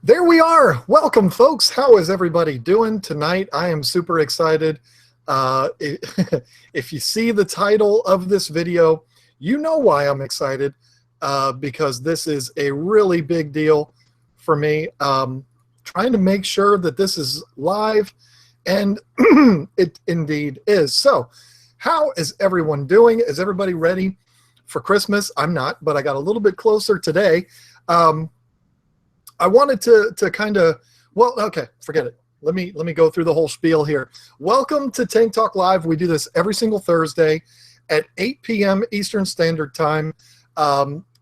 There we are. Welcome, folks. How is everybody doing tonight? I am super excited. If you see the title of this video, you know why I'm excited, because this is a really big deal for me. Trying to make sure that this is live, and it indeed is. So, how is everyone doing? Is everybody ready for Christmas? I'm not, but I got a little bit closer today. I wanted to kind of, well, okay, forget it. Let me go through the whole spiel here. Welcome to Tank Talk Live. We do this every single Thursday at 8 p.m. Eastern Standard Time.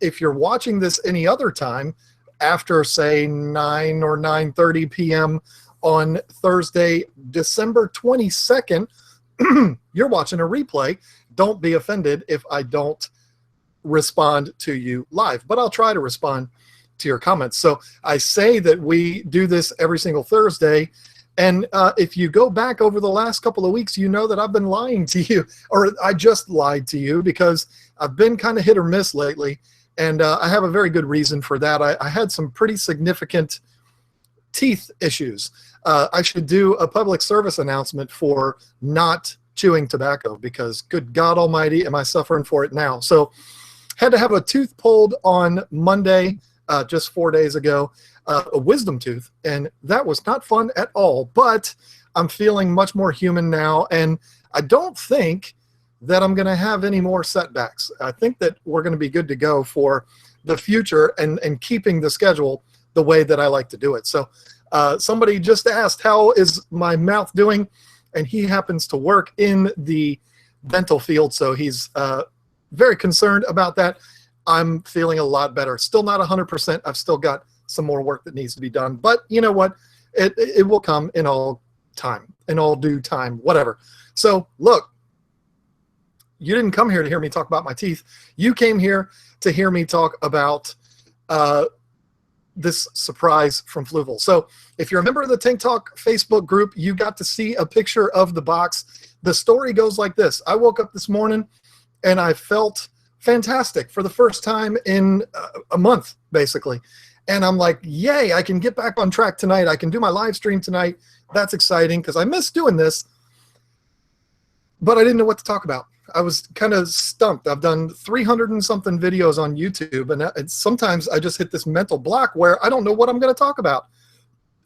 If you're watching this any other time, after say 9 or 9:30 p.m. on Thursday, December 22nd, you're watching a replay. Don't be offended if I don't respond to you live, but I'll try to respond to your comments. So I say that we do this every single Thursday, and if you go back over the last couple of weeks, you know that I've been lying to you, or I just lied to you, because I've been kind of hit or miss lately, and I have a very good reason for that. I had some pretty significant teeth issues. I should do a public service announcement for not chewing tobacco, because good God almighty, am I suffering for it now. So had to have a tooth pulled on Monday, just 4 days ago, a wisdom tooth, and that was not fun at all, but I'm feeling much more human now, and I don't think that I'm going to have any more setbacks. I think that we're going to be good to go for the future, and keeping the schedule the way that I like to do it. So somebody just asked, how is my mouth doing? And he happens to work in the dental field, so he's very concerned about that. I'm feeling a lot better. Still not 100%. I've still got some more work that needs to be done. But you know what? It will come in all time, in all due time, whatever. So look, you didn't come here to hear me talk about my teeth. You came here to hear me talk about this surprise from Fluval. So if you're a member of the Tank Talk Facebook group, you got to see a picture of the box. The story goes like this. I woke up this morning and I felt fantastic for the first time in a month, basically. And I'm like, yay, I can get back on track tonight. I can do my live stream tonight. That's exciting, because I miss doing this, but I didn't know what to talk about. I was kind of stumped. I've done 300 and something videos on YouTube, and sometimes I just hit this mental block where I don't know what I'm going to talk about.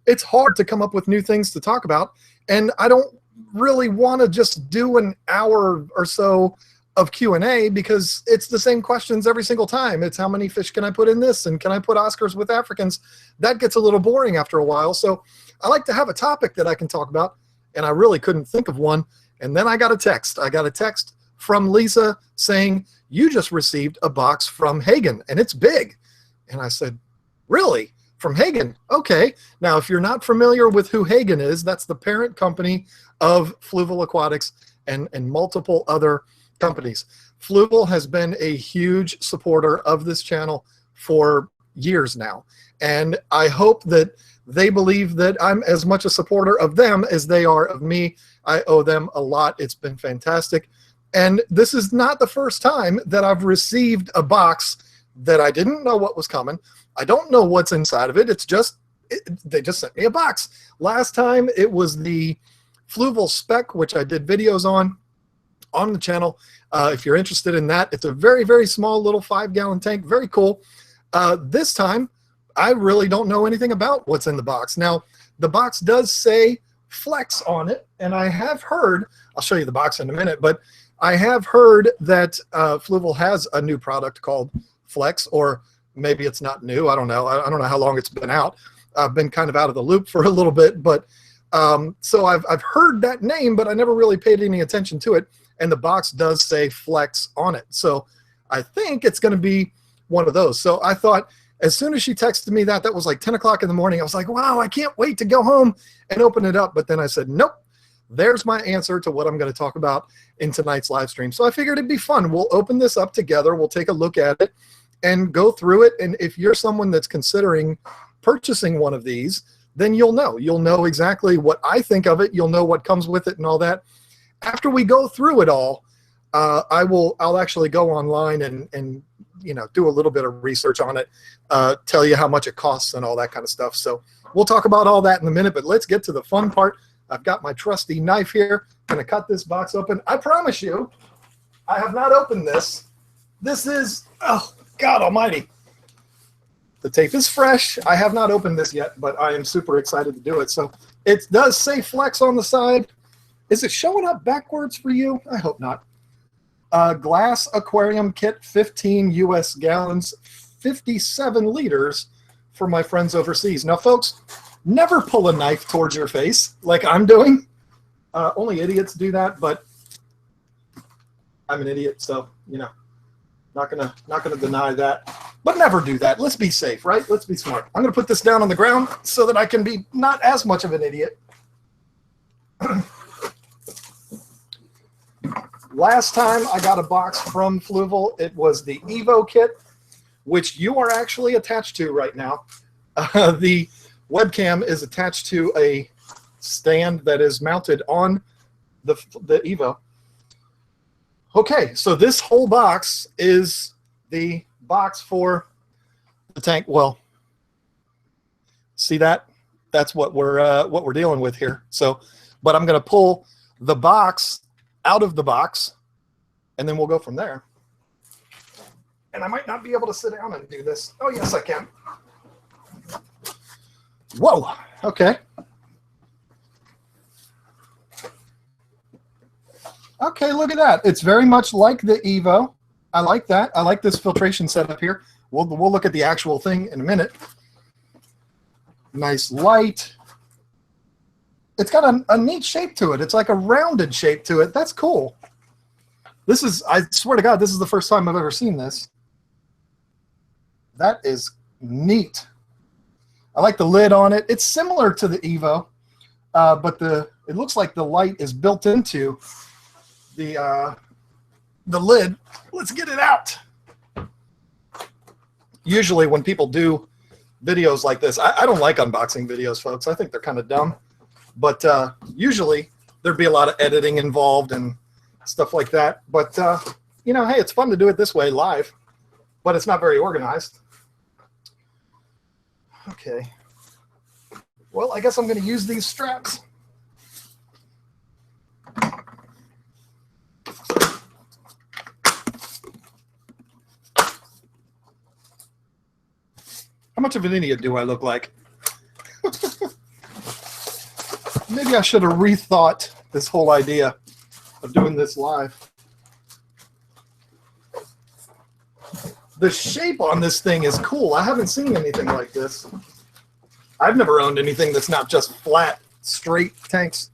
It's hard to come up with new things to talk about, and I don't really want to just do an hour or so of Q&A, because it's the same questions every single time. It's how many fish can I put in this, and can I put Oscars with Africans? That gets a little boring after a while. So I like to have a topic that I can talk about, and I really couldn't think of one. And then I got a text. I got a text from Lisa saying, you just received a box from Hagen, and it's big. And I said, really? From Hagen? Okay. Now, if you're not familiar with who Hagen is, that's the parent company of Fluval Aquatics and multiple other companies. Fluval has been a huge supporter of this channel for years now, and I hope that they believe that I'm as much a supporter of them as they are of me. I owe them a lot. It's been fantastic, and this is not the first time that I've received a box that I didn't know what was coming. I don't know what's inside of it. It's just they just sent me a box. Last time it was the Fluval Spec, which I did videos on the channel. If you're interested in that, it's a very, very small little 5-gallon tank. Very cool. This time, I really don't know anything about what's in the box. Now, the box does say Flex on it, and I have heard, I'll show you the box in a minute, but I have heard that Fluval has a new product called Flex, or maybe it's not new. I don't know. I don't know how long it's been out. I've been kind of out of the loop for a little bit, but so I've heard that name, but I never really paid any attention to it. And the box does say Flex on it. So I think it's going to be one of those. So I thought, as soon as she texted me that was like 10 o'clock in the morning, I was like, wow, I can't wait to go home and open it up. But then I said, nope, there's my answer to what I'm going to talk about in tonight's live stream. So I figured it'd be fun. We'll open this up together. We'll take a look at it and go through it. And if you're someone that's considering purchasing one of these, then you'll know. You'll know exactly what I think of it. You'll know what comes with it and all that. After we go through it all, I'll actually go online and you know, do a little bit of research on it, tell you how much it costs and all that kind of stuff. So we'll talk about all that in a minute, but let's get to the fun part. I've got my trusty knife here. I'm going to cut this box open. I promise you, I have not opened this. This is, oh, God almighty. The tape is fresh. I have not opened this yet, but I am super excited to do it. So it does say Flex on the side. Is it showing up backwards for you? I hope not. Glass aquarium kit, 15 US gallons, 57 liters for my friends overseas. Now, folks, never pull a knife towards your face like I'm doing. Only idiots do that, but I'm an idiot, so, you know, not gonna deny that. But never do that. Let's be safe, right? Let's be smart. I'm gonna put this down on the ground so that I can be not as much of an idiot. Last time I got a box from Fluval, it was the Evo kit, which you are actually attached to right now. The webcam is attached to a stand that is mounted on the Evo. Okay, so this whole box is the box for the tank. Well, see that? That's what we're dealing with here. So, but I'm going to pull the box out of the box, and then we'll go from there. And I might not be able to sit down and do this. Oh, yes, I can. Whoa, okay. Okay, look at that. It's very much like the Evo. I like that. I like this filtration setup here. We'll look at the actual thing in a minute. Nice light. It's got a neat shape to it. It's like a rounded shape to it. That's cool. This is, I swear to God, this is the first time I've ever seen this. That is neat. I like the lid on it. It's similar to the Evo, but it looks like the light is built into the lid. Let's get it out. Usually when people do videos like this, I don't like unboxing videos, folks. I think they're kind of dumb. But usually there'd be a lot of editing involved and stuff like that. But, you know, hey, it's fun to do it this way live, but it's not very organized. Okay. Well, I guess I'm going to use these straps. How much of an idiot do I look like? Maybe I should have rethought this whole idea of doing this live. The shape on this thing is cool. I haven't seen anything like this. I've never owned anything that's not just flat, straight tanks.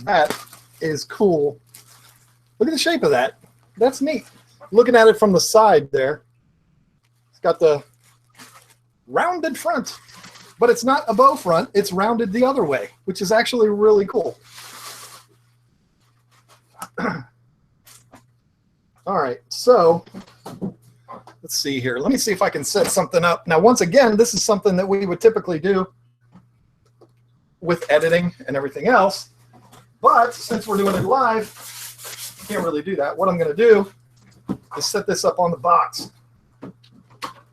That is cool. Look at the shape of that. That's neat. Looking at it from the side there, it's got the rounded front, but it's not a bow front. It's rounded the other way, which is actually really cool. All right, so let's see here. Let me see if I can set something up. Now, once again, this is something that we would typically do with editing and everything else, but since we're doing it live, can't really do that. What I'm going to do is set this up on the box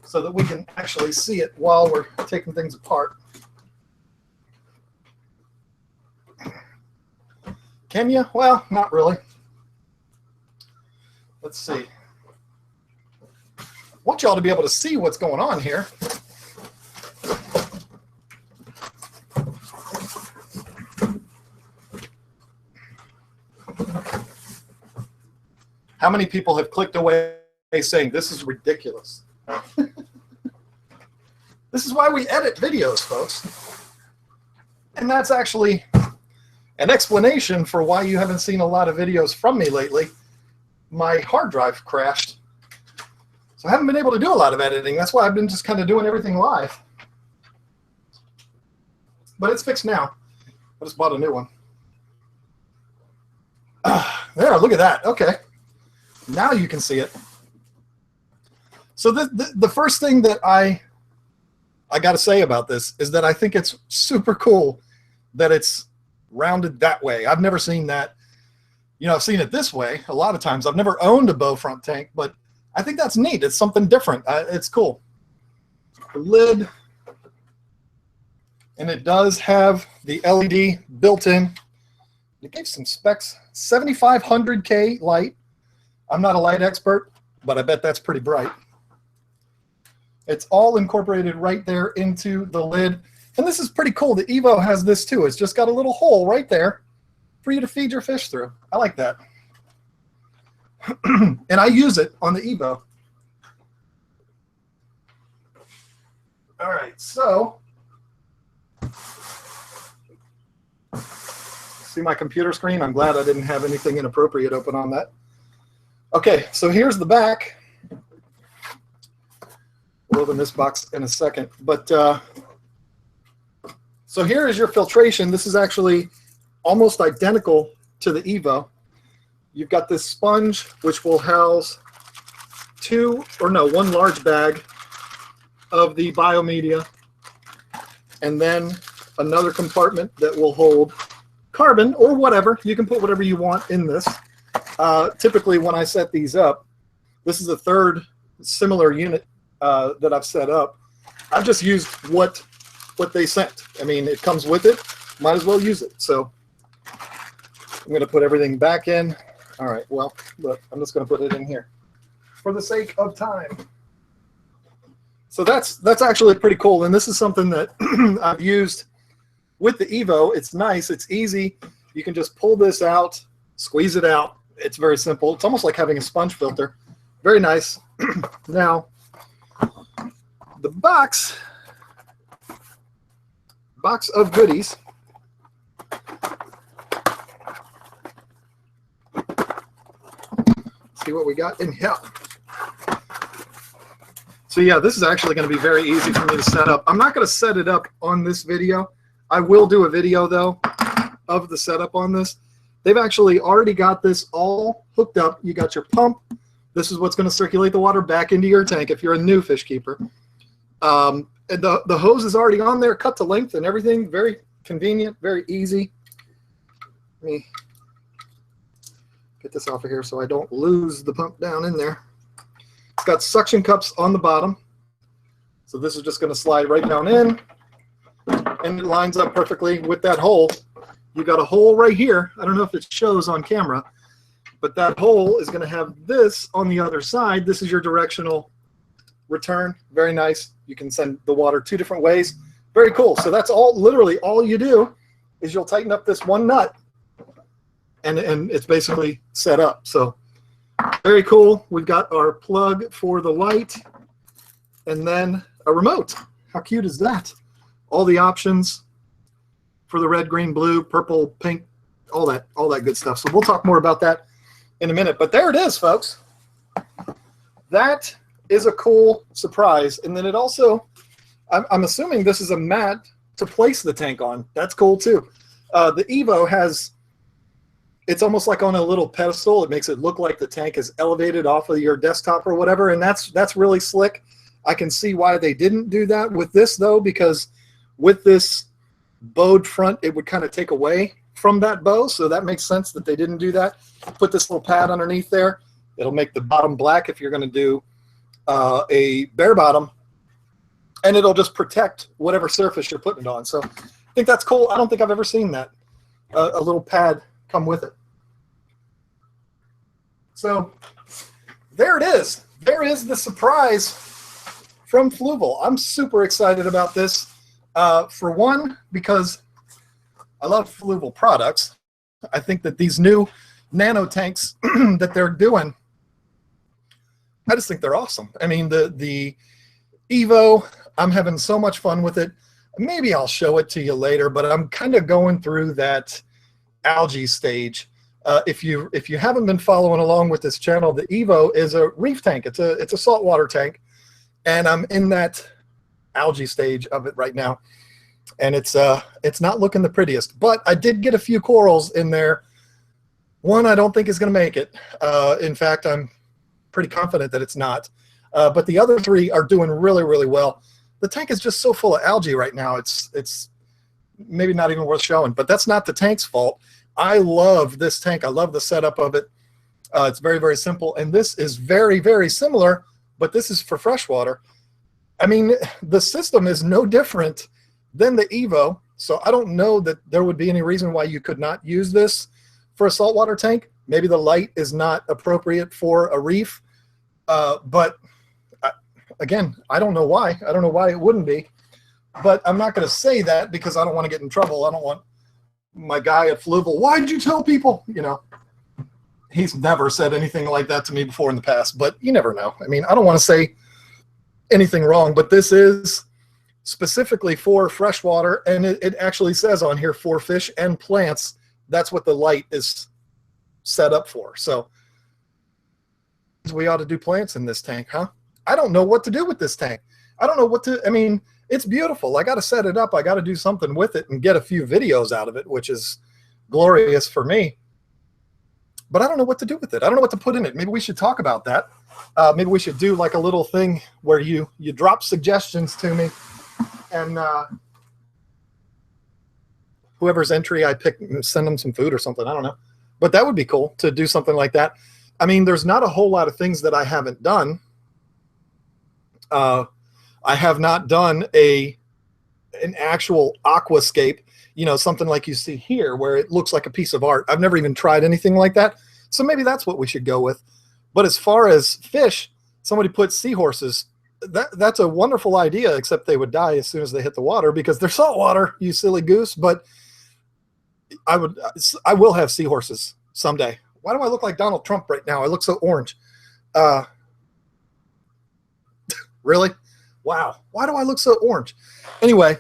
so that we can actually see it while we're taking things apart. Can you? Well, not really. Let's see. I want y'all to be able to see what's going on here. How many people have clicked away saying, this is ridiculous? This is why we edit videos, folks. And that's actually an explanation for why you haven't seen a lot of videos from me lately. My hard drive crashed. So I haven't been able to do a lot of editing. That's why I've been just kind of doing everything live. But it's fixed now. I just bought a new one. There, look at that. Okay. Now you can see it. So the first thing that I got to say about this is that I think it's super cool that it's rounded that way. I've never seen that. You know, I've seen it this way a lot of times. I've never owned a bow front tank, but I think that's neat. It's something different. It's cool. The lid, and it does have the LED built in. It gave some specs. 7500K light. I'm not a light expert, but I bet that's pretty bright. It's all incorporated right there into the lid. And this is pretty cool. The Evo has this too. It's just got a little hole right there for you to feed your fish through. I like that. And I use it on the Evo. All right, so see my computer screen? I'm glad I didn't have anything inappropriate open on that. Okay, so here's the back. We'll open this box in a second. But so here is your filtration. This is actually almost identical to the Evo. You've got this sponge, which will house one large bag of the biomedia, and then another compartment that will hold carbon or whatever. You can put whatever you want in this. Typically, when I set these up, this is the third similar unit that I've set up. I've just used what they sent. I mean, it comes with it. Might as well use it. So I'm going to put everything back in. All right, well, look, I'm just going to put it in here for the sake of time. So that's actually pretty cool, and this is something that I've used with the Evo. It's nice. It's easy. You can just pull this out, squeeze it out. It's very simple. It's almost like having a sponge filter. Very nice. Now, the box of goodies. See what we got in here. So yeah, this is actually going to be very easy for me to set up. I'm not going to set it up on this video. I will do a video though of the setup on this. They've actually already got this all hooked up. You got your pump. This is what's going to circulate the water back into your tank if you're a new fish keeper. And the hose is already on there, cut to length and everything. Very convenient, very easy. Let me get this off of here so I don't lose the pump down in there. It's got suction cups on the bottom. So this is just going to slide right down in, and it lines up perfectly with that hole. You got a hole right here. I don't know if it shows on camera, but that hole is going to have this on the other side. This is your directional return. Very nice. You can send the water two different ways. Very cool. So that's all, literally all you do is you'll tighten up this one nut, and it's basically set up. So very cool. We've got our plug for the light, and then a remote. How cute is that? All the options for the red, green, blue, purple, pink, all that good stuff. So we'll talk more about that in a minute. But there it is, folks. That is a cool surprise. And then it also, I'm assuming this is a mat to place the tank on. That's cool too. The Evo has, it's almost like on a little pedestal. It makes it look like the tank is elevated off of your desktop or whatever, and that's really slick. I can see why they didn't do that with this though, because with this bowed front, it would kind of take away from that bow, so that makes sense that they didn't do that. Put this little pad underneath there. It'll make the bottom black if you're going to do a bare bottom, and it'll just protect whatever surface you're putting it on. So I think that's cool. I don't think I've ever seen that, a little pad come with it. So there it is. There is the surprise from Fluval. I'm super excited about this. For one, because I love Fluval products. I think that these new nano tanks that they're doing, I just think they're awesome. I mean, the Evo, I'm having so much fun with it. Maybe I'll show it to you later, but I'm kind of going through that algae stage. If you haven't been following along with this channel, the Evo is a reef tank. It's a saltwater tank, and I'm in that algae stage of it right now, and it's not looking the prettiest. But I did get a few corals in there. One I don't think is going to make it. In fact, I'm pretty confident that it's not. But the other three are doing really, really well. The tank is just so full of algae right now. It's maybe not even worth showing, but that's not the tank's fault. I love this tank. I love the setup of it. It's very, very simple. And this is very, very similar, but this is for freshwater. I mean, the system is no different than the Evo. So I don't know that there would be any reason why you could not use this for a saltwater tank. Maybe the light is not appropriate for a reef. But again, I don't know why. I don't know why it wouldn't be. But I'm not going to say that because I don't want to get in trouble. I don't want my guy at Fluval, why did you tell people? You know, he's never said anything like that to me before in the past, but you never know. I mean, I don't want to say anything wrong, but this is specifically for freshwater, and it actually says on here for fish and plants. That's what the light is set up for. So we ought to do plants in this tank, huh? I don't know what to do with this tank. I don't know what to, I mean, it's beautiful. I got to set it up. I got to do something with it and get a few videos out of it, which is glorious for me. But I don't know what to do with it. I don't know what to put in it. Maybe we should talk about that. Maybe we should do like a little thing where you drop suggestions to me, and whoever's entry I pick, send them some food or something. I don't know. But that would be cool to do something like that. I mean, there's not a whole lot of things that I haven't done. I have not done an actual aquascape, you know, something like you see here where it looks like a piece of art. I've never even tried anything like that. So maybe that's what we should go with. But as far as fish, somebody put seahorses. That's a wonderful idea, except they would die as soon as they hit the water because they're saltwater, you silly goose. But I will have seahorses someday. Why do I look like Donald Trump right now? I look so orange. Really? Wow. Why do I look so orange? Anyway,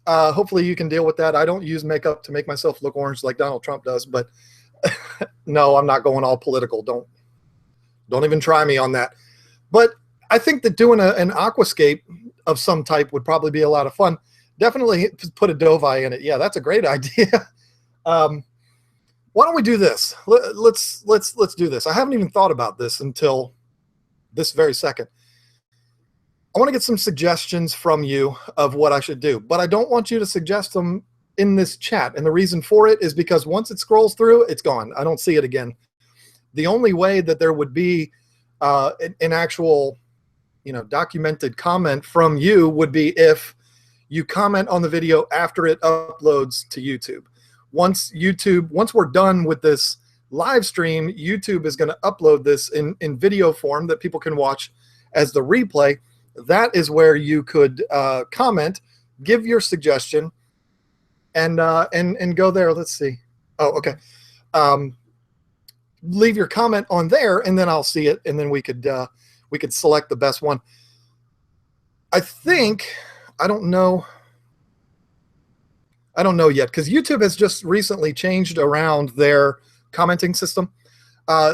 hopefully you can deal with that. I don't use makeup to make myself look orange like Donald Trump does, but no, I'm not going all political. Don't even try me on that. But I think that doing an aquascape of some type would probably be a lot of fun. Definitely put a dove eye in it. Yeah, that's a great idea. Why don't we do this? Let's do this. I haven't even thought about this until this very second. I want to get some suggestions from you of what I should do, but I don't want you to suggest them in this chat. And the reason for it is because once it scrolls through, it's gone. I don't see it again. The only way that there would be an actual, you know, documented comment from you would be if you comment on the video after it uploads to YouTube. Once we're done with this live stream, YouTube is going to upload this in video form that people can watch as the replay. That is where you could comment, give your suggestion, and go there. Let's see. Oh, okay. Leave your comment on there, and then I'll see it, and then we could select the best one. I think I don't know yet because YouTube has just recently changed around their commenting system.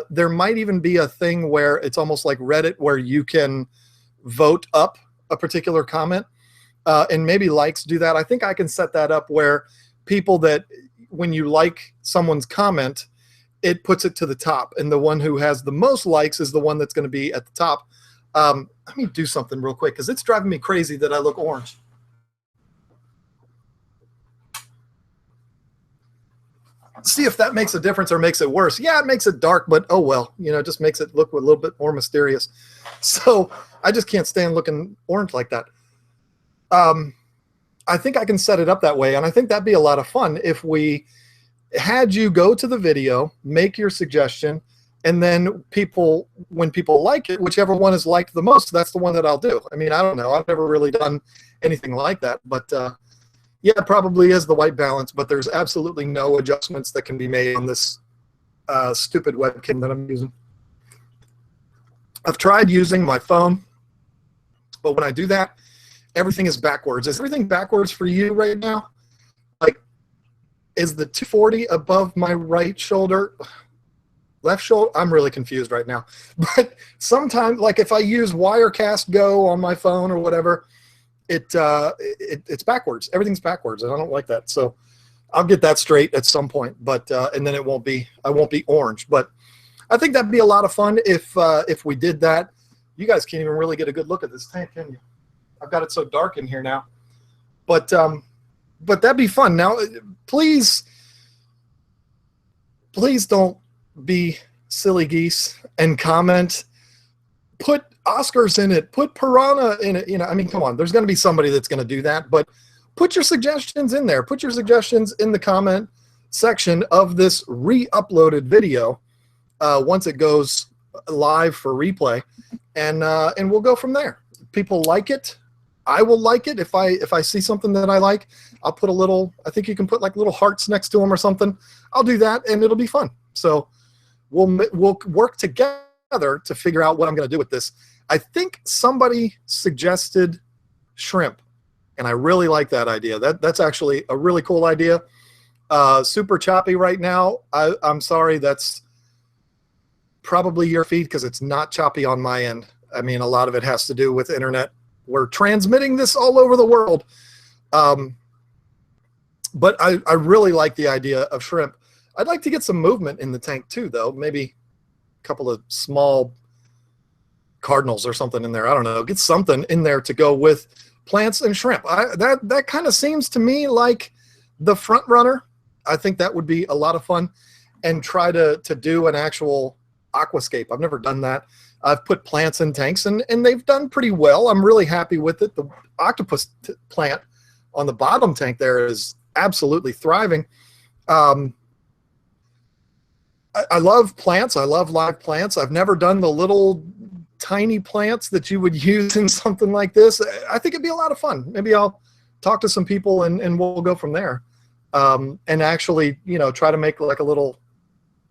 There might even be a thing where it's almost like Reddit, where you can vote up a particular comment, and maybe likes do that. I think I can set that up where people that when you like someone's comment, it puts it to the top, and the one who has the most likes is the one that's going to be at the top. Let me do something real quick because it's driving me crazy that I look orange. See if that makes a difference or makes it worse. Yeah, it makes it dark, but oh well, you know, it just makes it look a little bit more mysterious. So I just can't stand looking orange like that. I think I can set it up that way, and I think that'd be a lot of fun if we had you go to the video, make your suggestion, and then when people like it, whichever one is liked the most, that's the one that I'll do. I mean, I don't know. I've never really done anything like that, but yeah, it probably is the white balance, but there's absolutely no adjustments that can be made on this stupid webcam that I'm using. I've tried using my phone, but when I do that, everything is backwards. Is everything backwards for you right now? Like, is the 240 above my right shoulder? Left shoulder? I'm really confused right now. But sometimes, like if I use Wirecast Go on my phone or whatever, it's backwards. Everything's backwards, and I don't like that. So I'll get that straight at some point. But and then I won't be orange. But I think that'd be a lot of fun if we did that. You guys can't even really get a good look at this tank, can you? I've got it so dark in here now. But but that'd be fun. Now, please don't be silly geese and comment. Put Oscars in it. Put piranha in it. You know, I mean, come on. There's going to be somebody that's going to do that, but put your suggestions in there. Put your suggestions in the comment section of this re-uploaded video once it goes live for replay, and we'll go from there. People like it. I will like it. If I see something that I like, I'll put a little, I think you can put like little hearts next to them or something. I'll do that, and it'll be fun. So we'll work together to figure out what I'm going to do with this. I think somebody suggested shrimp, and I really like that idea. That's actually a really cool idea. Super choppy right now. I'm sorry, that's probably your feed because it's not choppy on my end. I mean, a lot of it has to do with internet. We're transmitting this all over the world. But I really like the idea of shrimp. I'd like to get some movement in the tank too, though. Maybe a couple of small cardinals or something in there. I don't know. Get something in there to go with plants and shrimp. That kind of seems to me like the front runner. I think that would be a lot of fun, and try to do an actual aquascape. I've never done that. I've put plants in tanks, and they've done pretty well. I'm really happy with it. The octopus plant on the bottom tank there is absolutely thriving. I love plants. I love live plants. I've never done the little tiny plants that you would use in something like this. I think it'd be a lot of fun. Maybe I'll talk to some people and we'll go from there. And actually, you know, try to make like a little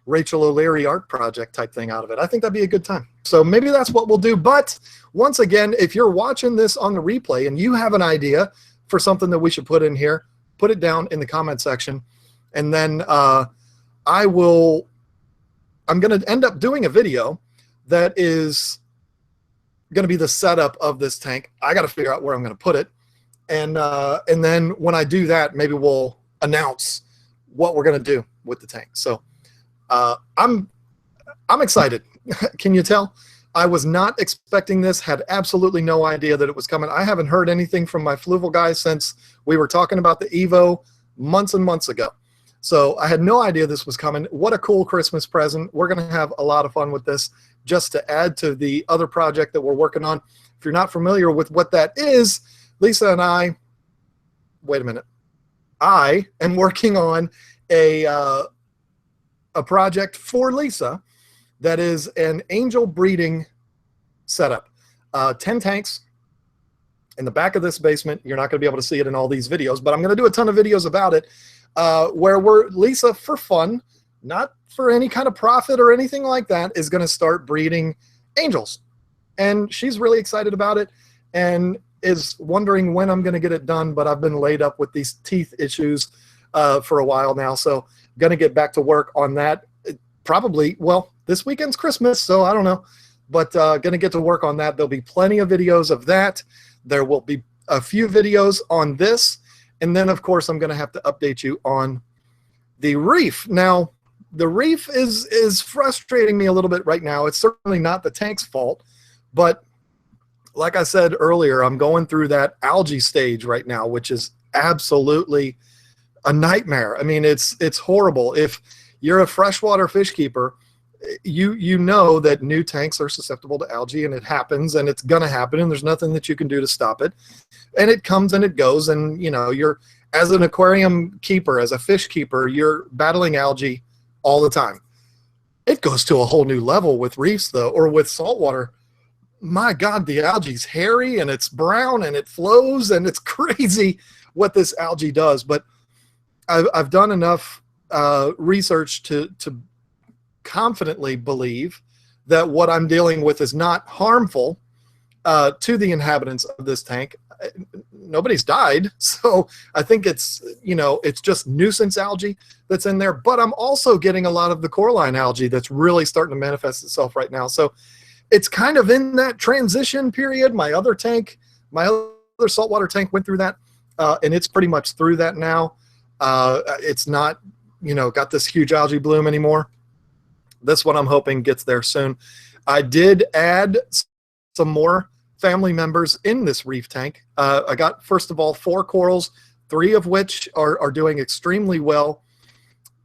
Rachel O'Leary art project type thing out of it. I think that'd be a good time. So maybe that's what we'll do. But once again, if you're watching this on the replay and you have an idea for something that we should put in here, put it down in the comment section. And then I'm going to end up doing a video that is going to be the setup of this tank. I got to figure out where I'm going to put it. And then when I do that, maybe we'll announce what we're going to do with the tank. So I'm excited. Can you tell? I was not expecting this, had absolutely no idea that it was coming. I haven't heard anything from my Fluval guys since we were talking about the Evo months and months ago. So I had no idea this was coming. What a cool Christmas present. We're going to have a lot of fun with this, just to add to the other project that we're working on. If you're not familiar with what that is, Lisa and I, wait a minute. I am working on a project for Lisa that is an angel breeding setup. 10 tanks in the back of this basement. You're not going to be able to see it in all these videos, but I'm going to do a ton of videos about it where Lisa, for fun, not for any kind of profit or anything like that, is going to start breeding angels. And she's really excited about it and is wondering when I'm going to get it done, but I've been laid up with these teeth issues for a while now, so going to get back to work on that. Probably, well, this weekend's Christmas, so I don't know, but going to get to work on that. There'll be plenty of videos of that. There will be a few videos on this, and then, of course, I'm going to have to update you on the Reef. Now, the Reef is frustrating me a little bit right now. It's certainly not the tank's fault, but like I said earlier, I'm going through that algae stage right now, which is absolutely a nightmare. I mean, it's horrible. If you're a freshwater fish keeper, you know that new tanks are susceptible to algae, and it happens, and it's going to happen, and there's nothing that you can do to stop it. And it comes and it goes, and you know, you're, as an aquarium keeper, as a fish keeper, you're battling algae all the time. It goes to a whole new level with reefs, though, or with saltwater. My God, the algae's hairy, and it's brown, and it flows, and it's crazy what this algae does. But I've done enough research to confidently believe that what I'm dealing with is not harmful to the inhabitants of this tank. Nobody's died, so I think it's, you know, it's just nuisance algae that's in there. But I'm also getting a lot of the coralline algae that's really starting to manifest itself right now. So it's kind of in that transition period. My other tank, my other saltwater tank went through that, and it's pretty much through that now. It's not, you know, got this huge algae bloom anymore. This one I'm hoping gets there soon. I did add some more family members in this reef tank. I got, first of all, 4 corals, 3 of which are doing extremely well.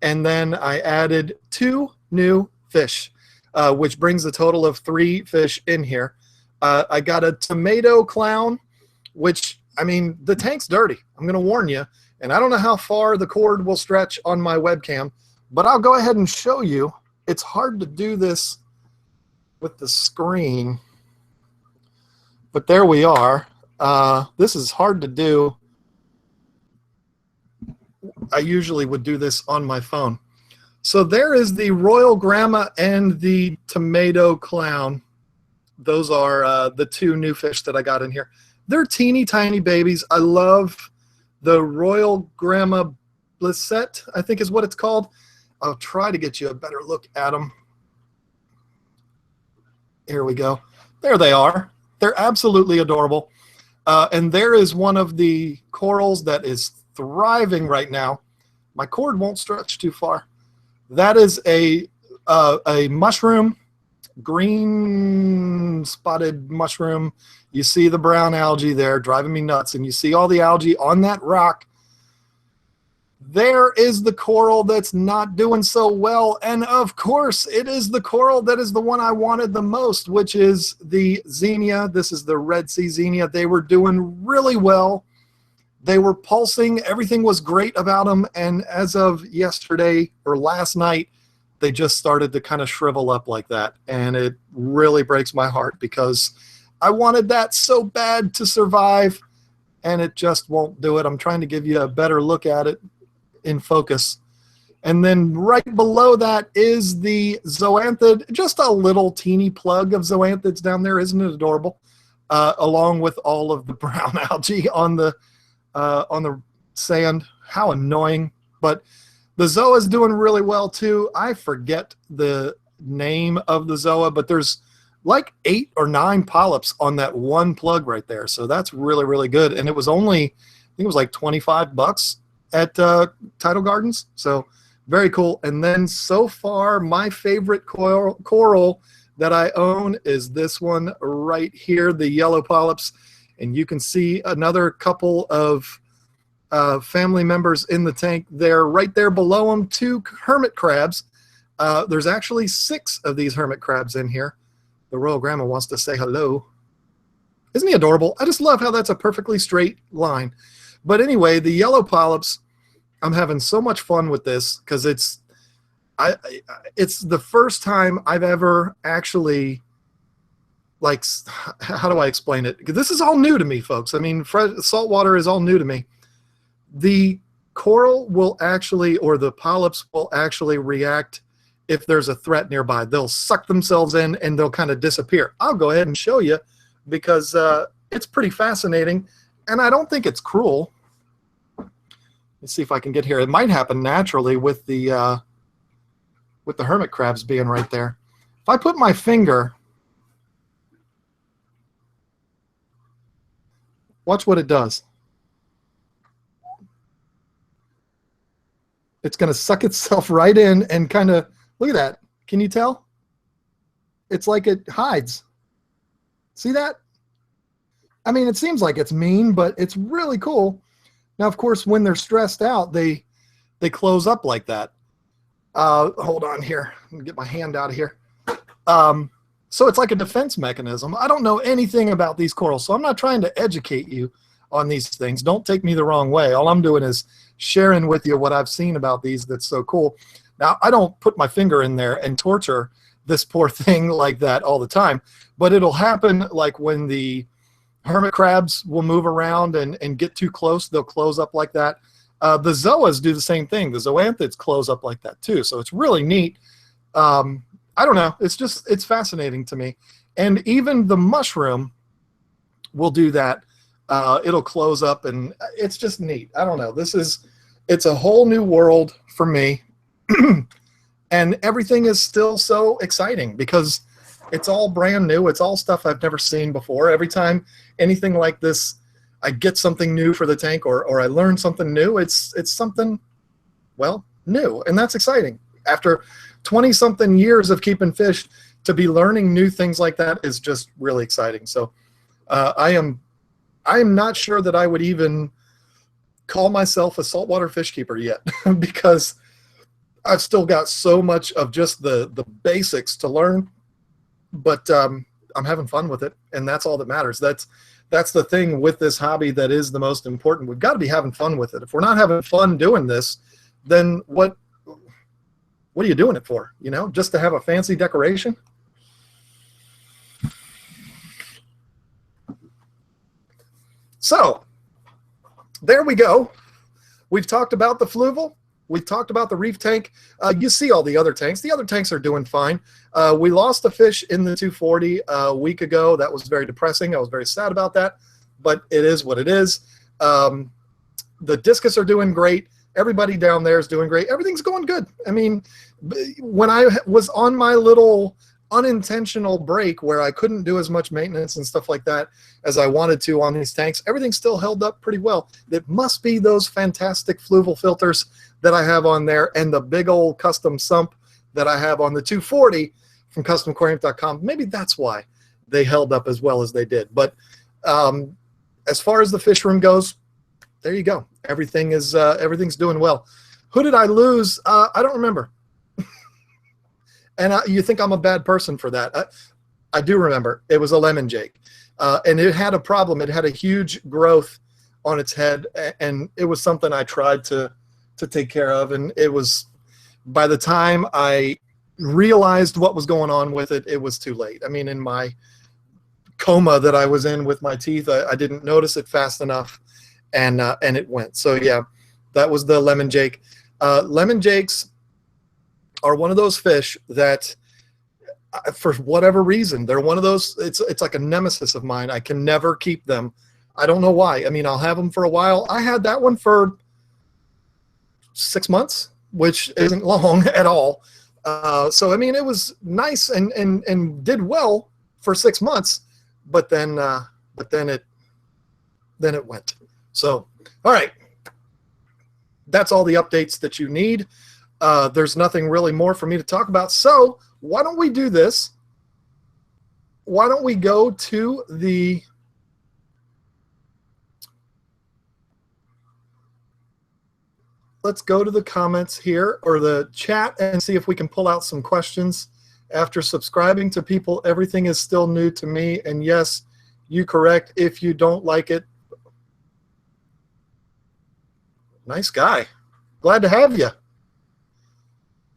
And then I added 2 new fish, which brings the total of 3 fish in here. I got a tomato clown, which, I mean, the tank's dirty. I'm going to warn you. And I don't know how far the cord will stretch on my webcam, but I'll go ahead and show you. It's hard to do this with the screen, but there we are. This is hard to do. I usually would do this on my phone. So there is the Royal Grandma and the Tomato Clown. Those are the 2 new fish that I got in here. They're teeny tiny babies. I love the Royal Grandma Blissette, I think is what it's called. I'll try to get you a better look at them. Here we go. There they are. They're absolutely adorable. And there is one of the corals that is thriving right now. My cord won't stretch too far. That is a mushroom, green spotted mushroom. You see the brown algae there driving me nuts, and you see all the algae on that rock. There is the coral that's not doing so well, and of course it is the coral that is the one I wanted the most, which is the Xenia. This is the Red Sea Xenia. They were doing really well. They were pulsing. Everything was great about them, and as of yesterday or last night, they just started to kind of shrivel up like that, and it really breaks my heart because I wanted that so bad to survive, and it just won't do it. I'm trying to give you a better look at it in focus. And then right below that is the zoanthid, just a little teeny plug of zoanthids down there. Isn't it adorable? Along with all of the brown algae on the sand. How annoying. But the zoa is doing really well too. I forget the name of the zoa, but there's like 8 or 9 polyps on that one plug right there. So that's really, really good. And it was only, I think it was like $25 at Tidal Gardens. So very cool. And then so far, my favorite coral that I own is this one right here, the yellow polyps. And you can see another couple of family members in the tank there, right there below them, 2 hermit crabs. There's actually 6 of these hermit crabs in here. The Royal Grandma wants to say hello. Isn't he adorable? I just love how that's a perfectly straight line. But anyway, the yellow polyps, I'm having so much fun with this because it's the first time I've ever actually, like, how do I explain it? Because this is all new to me, folks. I mean, salt water is all new to me. The coral will actually, or the polyps will actually react if there's a threat nearby. They'll suck themselves in and they'll kind of disappear. I'll go ahead and show you because it's pretty fascinating, and I don't think it's cruel. Let's see if I can get here. It might happen naturally with the hermit crabs being right there. If I put my finger, watch what it does. It's going to suck itself right in and kind of, look at that. Can you tell? It's like it hides. See that? I mean, it seems like it's mean, but it's really cool. Now, of course, when they're stressed out, they close up like that. Hold on here. Let me get my hand out of here. So it's like a defense mechanism. I don't know anything about these corals, so I'm not trying to educate you on these things. Don't take me the wrong way. All I'm doing is sharing with you what I've seen about these that's so cool. Now, I don't put my finger in there and torture this poor thing like that all the time, but it'll happen like when the hermit crabs will move around and get too close, they'll close up like that. The zoas do the same thing. The zoanthids close up like that too, so it's really neat. I don't know. It's fascinating to me. And even the mushroom will do that. It'll close up, and it's just neat. I don't know. It's a whole new world for me. And everything is still so exciting because it's all brand new. It's all stuff I've never seen before. Every time anything like this, I get something new for the tank, or I learn something new. It's something, well, new, and that's exciting. After 20-something years of keeping fish, to be learning new things like that is just really exciting. So I am not sure that I would even call myself a saltwater fish keeper yet because I've still got so much of just the basics to learn, but I'm having fun with it, and that's all that matters. That's the thing with this hobby that is the most important. We've got to be having fun with it. If we're not having fun doing this, then what are you doing it for? You know, just to have a fancy decoration? So there we go. We've talked about the Fluval. We've talked about the Reef tank. You see all the other tanks. The other tanks are doing fine. We lost a fish in the 240 a week ago. That was very depressing. I was very sad about that, but it is what it is. The discus are doing great. Everybody down there is doing great. Everything's going good. I mean, when I was on my little unintentional break where I couldn't do as much maintenance and stuff like that as I wanted to on these tanks, everything still held up pretty well. It must be those fantastic Fluval filters that I have on there and the big old custom sump that I have on the 240 from CustomAquarium.com. Maybe that's why they held up as well as they did. But as far as the fish room goes, there you go. Everything's doing well. Who did I lose? I don't remember. And you think I'm a bad person for that. I do remember. It was a lemon jake. And it had a problem. It had a huge growth on its head, and it was something I tried to take care of. And it was, by the time I realized what was going on with it, it was too late. I mean, in my coma that I was in with my teeth, I didn't notice it fast enough, and it went. So yeah, that was the lemon jake. Lemon jakes are one of those fish that, for whatever reason, they're one of those, it's like a nemesis of mine. I can never keep them. I don't know why. I mean, I'll have them for a while. I had that one for 6 months, which isn't long at all. So I mean, it was nice and did well for 6 months, but then it went. So all right, that's all the updates that you need. There's nothing really more for me to talk about. So why don't we do this? Why don't we go to the let's go to the comments here, or the chat, and see if we can pull out some questions. After subscribing to people, everything is still new to me. And yes, you correct. If you don't like it, nice guy. Glad to have you.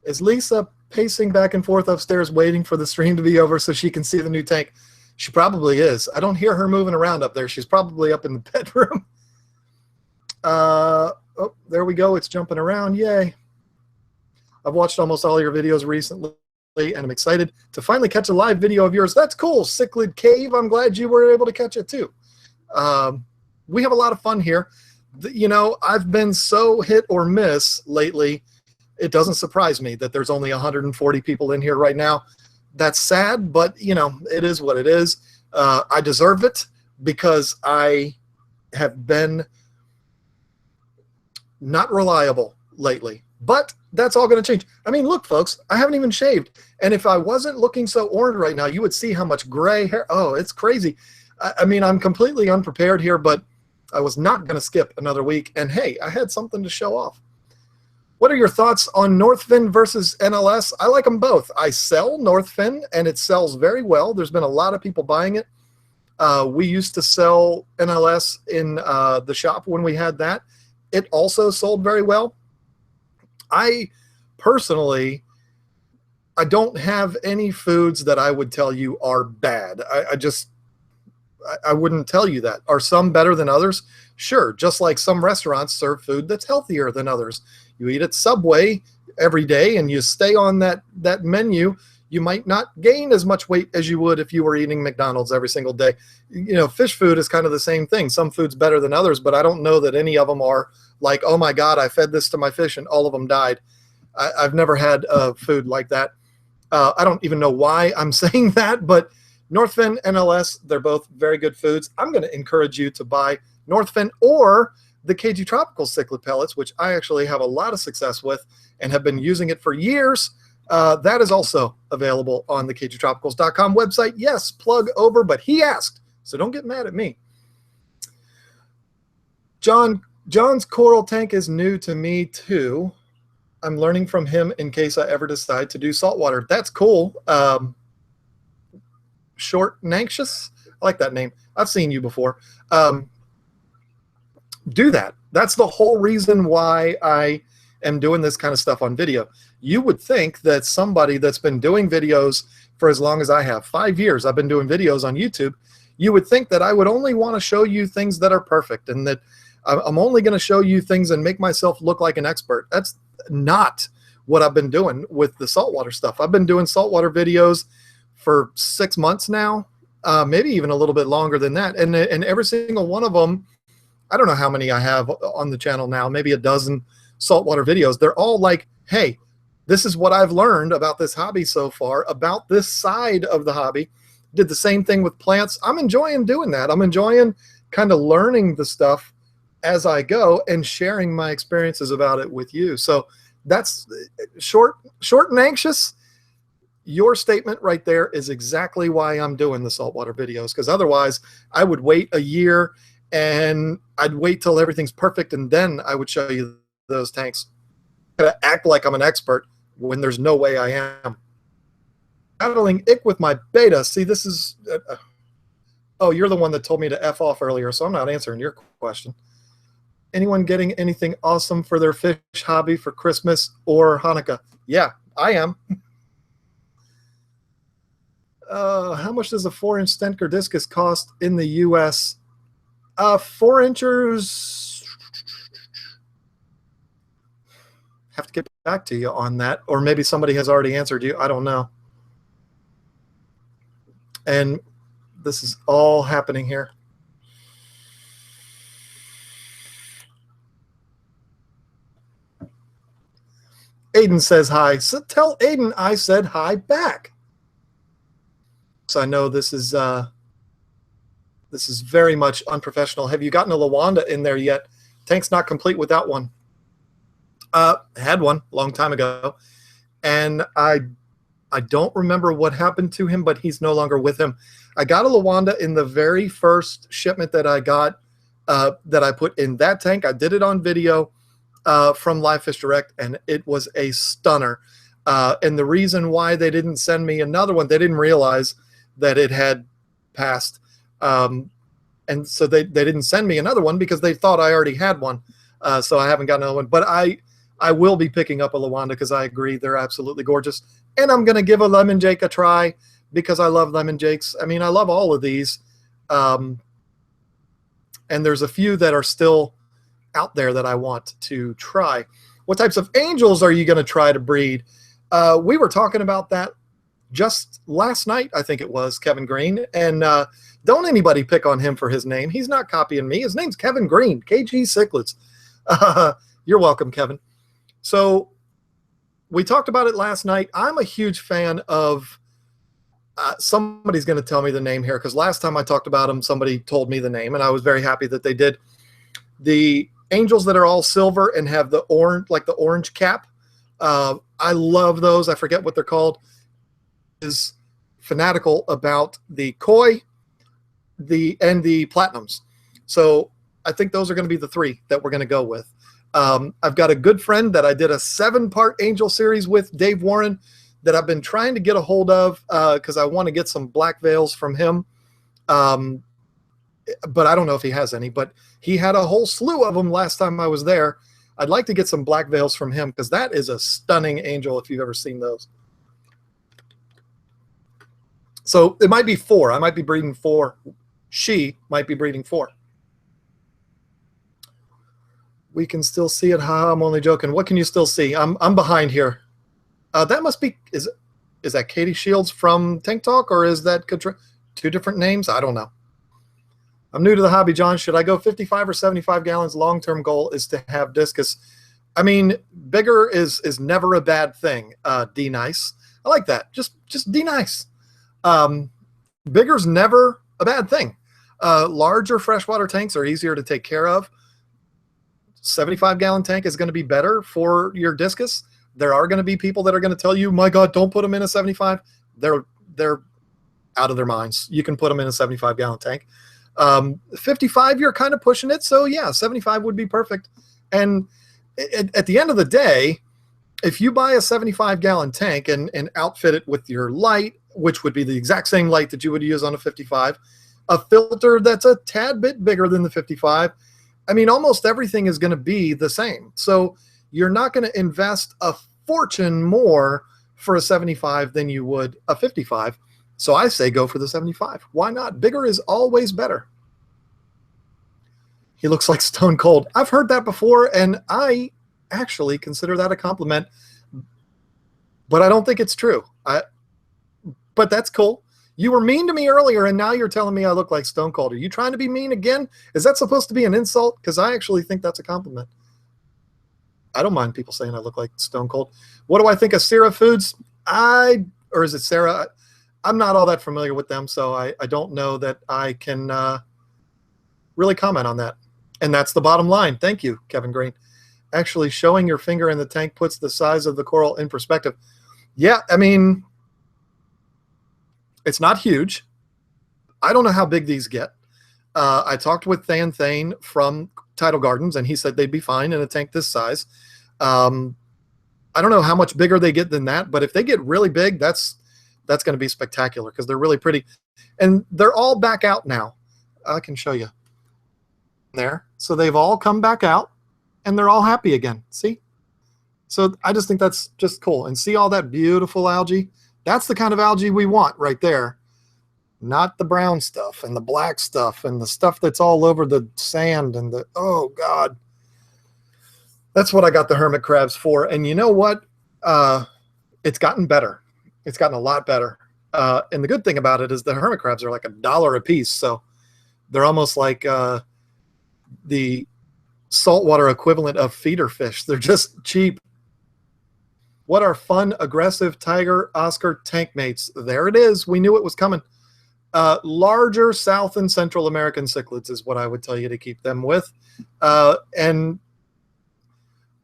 Is Lisa pacing back and forth upstairs waiting for the stream to be over so she can see the new tank? She probably is. I don't hear her moving around up there. She's probably up in the bedroom. Oh, there we go. It's jumping around. Yay. I've watched almost all your videos recently, and I'm excited to finally catch a live video of yours. That's cool. Cichlid Cave. I'm glad you were able to catch it too. We have a lot of fun here. You know, I've been so hit or miss lately. It doesn't surprise me that there's only 140 people in here right now. That's sad, but, you know, it is what it is. I deserve it because I have been not reliable lately. But that's all going to change. I mean, look, folks, I haven't even shaved. And if I wasn't looking so orange right now, you would see how much gray hair. Oh, it's crazy. I mean, I'm completely unprepared here, but I was not going to skip another week. And, hey, I had something to show off. What are your thoughts on Northfin versus NLS? I like them both. I sell Northfin, and it sells very well. There's been a lot of people buying it. We used to sell NLS in the shop when we had that. It also sold very well. I personally, I don't have any foods that I would tell you are bad. I wouldn't tell you that. Are some better than others? Sure, just like some restaurants serve food that's healthier than others. You eat at Subway every day and you stay on that menu, you might not gain as much weight as you would if you were eating McDonald's every single day. You know, fish food is kind of the same thing. Some food's better than others, but I don't know that any of them are like, oh my God, I fed this to my fish and all of them died. I've never had food like that. I don't even know why I'm saying that, but Northfin, NLS, they're both very good foods. I'm going to encourage you to buy Northfin or the KGTropicals cichlid pellets, which I actually have a lot of success with and have been using it for years. That is also available on the KGTropicals.com website. Yes, plug over, but he asked, so don't get mad at me. John John's coral tank is new to me too. I'm learning from him in case I ever decide to do saltwater. That's cool. Short and Anxious. I like that name. I've seen you before. Do that. That's the whole reason why I am doing this kind of stuff on video. You would think that somebody that's been doing videos for as long as I have, 5 years I've been doing videos on YouTube, you would think that I would only want to show you things that are perfect and that I'm only going to show you things and make myself look like an expert. That's not what I've been doing with the saltwater stuff. I've been doing saltwater videos for 6 months now, maybe even a little bit longer than that. And every single one of them, I don't know how many I have on the channel now, maybe a dozen saltwater videos. They're all like, hey, this is what I've learned about this hobby so far, about this side of the hobby. Did the same thing with plants. I'm enjoying doing that. I'm enjoying kind of learning the stuff as I go and sharing my experiences about it with you. So that's short and anxious. Your statement right there is exactly why I'm doing the saltwater videos, because otherwise I would wait a year and I'd wait till everything's perfect and then I would show you those tanks. I gotta act like I'm an expert when there's no way I am. Battling ick with my beta. See, this is oh, you're the one that told me to F off earlier, so I'm not answering your question. Anyone getting anything awesome for their fish hobby for Christmas or Hanukkah? Yeah, I am. How much does a 4-inch Stenker discus cost in the U.S.? 4 inchers. Have to get back to you on that, or maybe somebody has already answered you. I don't know. And this is all happening here. Aiden says hi. So tell Aiden I said hi back. So I know this is very much unprofessional. Have you gotten a Lawanda in there yet? Tank's not complete without one. Had one a long time ago, and I don't remember what happened to him, but he's no longer with him. I got a Lawanda in the very first shipment that I got, that I put in that tank. I did it on video from Live Fish Direct, and it was a stunner. And the reason why they didn't send me another one, they didn't realize that it had passed. And so they didn't send me another one because they thought I already had one. So I haven't got another one. But I will be picking up a Lawanda because I agree they're absolutely gorgeous. And I'm going to give a Lemon Jake a try because I love Lemon Jakes. I mean, I love all of these. And there's a few that are still out there that I want to try. What types of angels are you going to try to breed? We were talking about that just last night, I think it was, Kevin Green. And don't anybody pick on him for his name. He's not copying me. His name's Kevin Green, KG Cichlids. You're welcome, Kevin. So we talked about it last night. I'm a huge fan of somebody's going to tell me the name here, because last time I talked about him, somebody told me the name, and I was very happy that they did. The angels that are all silver and have the orange, like the orange cap. I love those. I forget what they're called. Is fanatical about the koi, and the platinums. So I think those are going to be the 3 that we're going to go with. I've got a good friend that I did a 7-part angel series with, Dave Warren, that I've been trying to get a hold of because I want to get some black veils from him. But I don't know if he has any, but he had a whole slew of them last time I was there. I'd like to get some black veils from him because that is a stunning angel if you've ever seen those. So it might be 4. I might be breeding 4. She might be breeding 4. We can still see it. Ha, I'm only joking. What can you still see? I'm behind here. That must be, is that Katie Shields from Tank Talk, or is that 2 different names? I don't know. I'm new to the hobby, John. Should I go 55 or 75 gallons? Long-term goal is to have discus. I mean, bigger is never a bad thing. D nice. I like that. Just D nice. Bigger's never a bad thing. Larger freshwater tanks are easier to take care of. 75-gallon tank is going to be better for your discus. There are going to be people that are going to tell you, my God, don't put them in a 75. They're out of their minds. You can put them in a 75-gallon tank. 55, you're kind of pushing it. So yeah, 75 would be perfect. And at the end of the day, if you buy a 75-gallon tank and outfit it with your light, which would be the exact same light that you would use on a 55, a filter that's a tad bit bigger than the 55, I mean, almost everything is going to be the same. So you're not going to invest a fortune more for a 75 than you would a 55. So I say go for the 75. Why not? Bigger is always better. He looks like stone cold. I've heard that before, and I actually consider that a compliment, but I don't think it's true. But that's cool. You were mean to me earlier, and now you're telling me I look like stone cold. Are you trying to be mean again? Is that supposed to be an insult? Because I actually think that's a compliment. I don't mind people saying I look like stone cold. What do I think of Sarah Foods? Or is it Sarah? I'm not all that familiar with them, so I don't know that I can really comment on that. And that's the bottom line. Thank you, Kevin Green. Actually, showing your finger in the tank puts the size of the coral in perspective. Yeah, I mean, it's not huge. I don't know how big these get. I talked with Than Thane from Tidal Gardens, and he said they'd be fine in a tank this size. I don't know how much bigger they get than that, but if they get really big, that's going to be spectacular because they're really pretty. And they're all back out now. I can show you there. So they've all come back out, and they're all happy again. See? So I just think that's just cool. And see all that beautiful algae? That's the kind of algae we want right there. Not the brown stuff and the black stuff and the stuff that's all over the sand and the, oh God. That's what I got the hermit crabs for. And you know what? It's gotten better. It's gotten a lot better. And the good thing about it is the hermit crabs are like $1 a piece. So they're almost like the saltwater equivalent of feeder fish. They're just cheap. What are fun, aggressive tiger Oscar tank mates? There it is. We knew it was coming. Larger South and Central American cichlids is what I would tell you to keep them with. And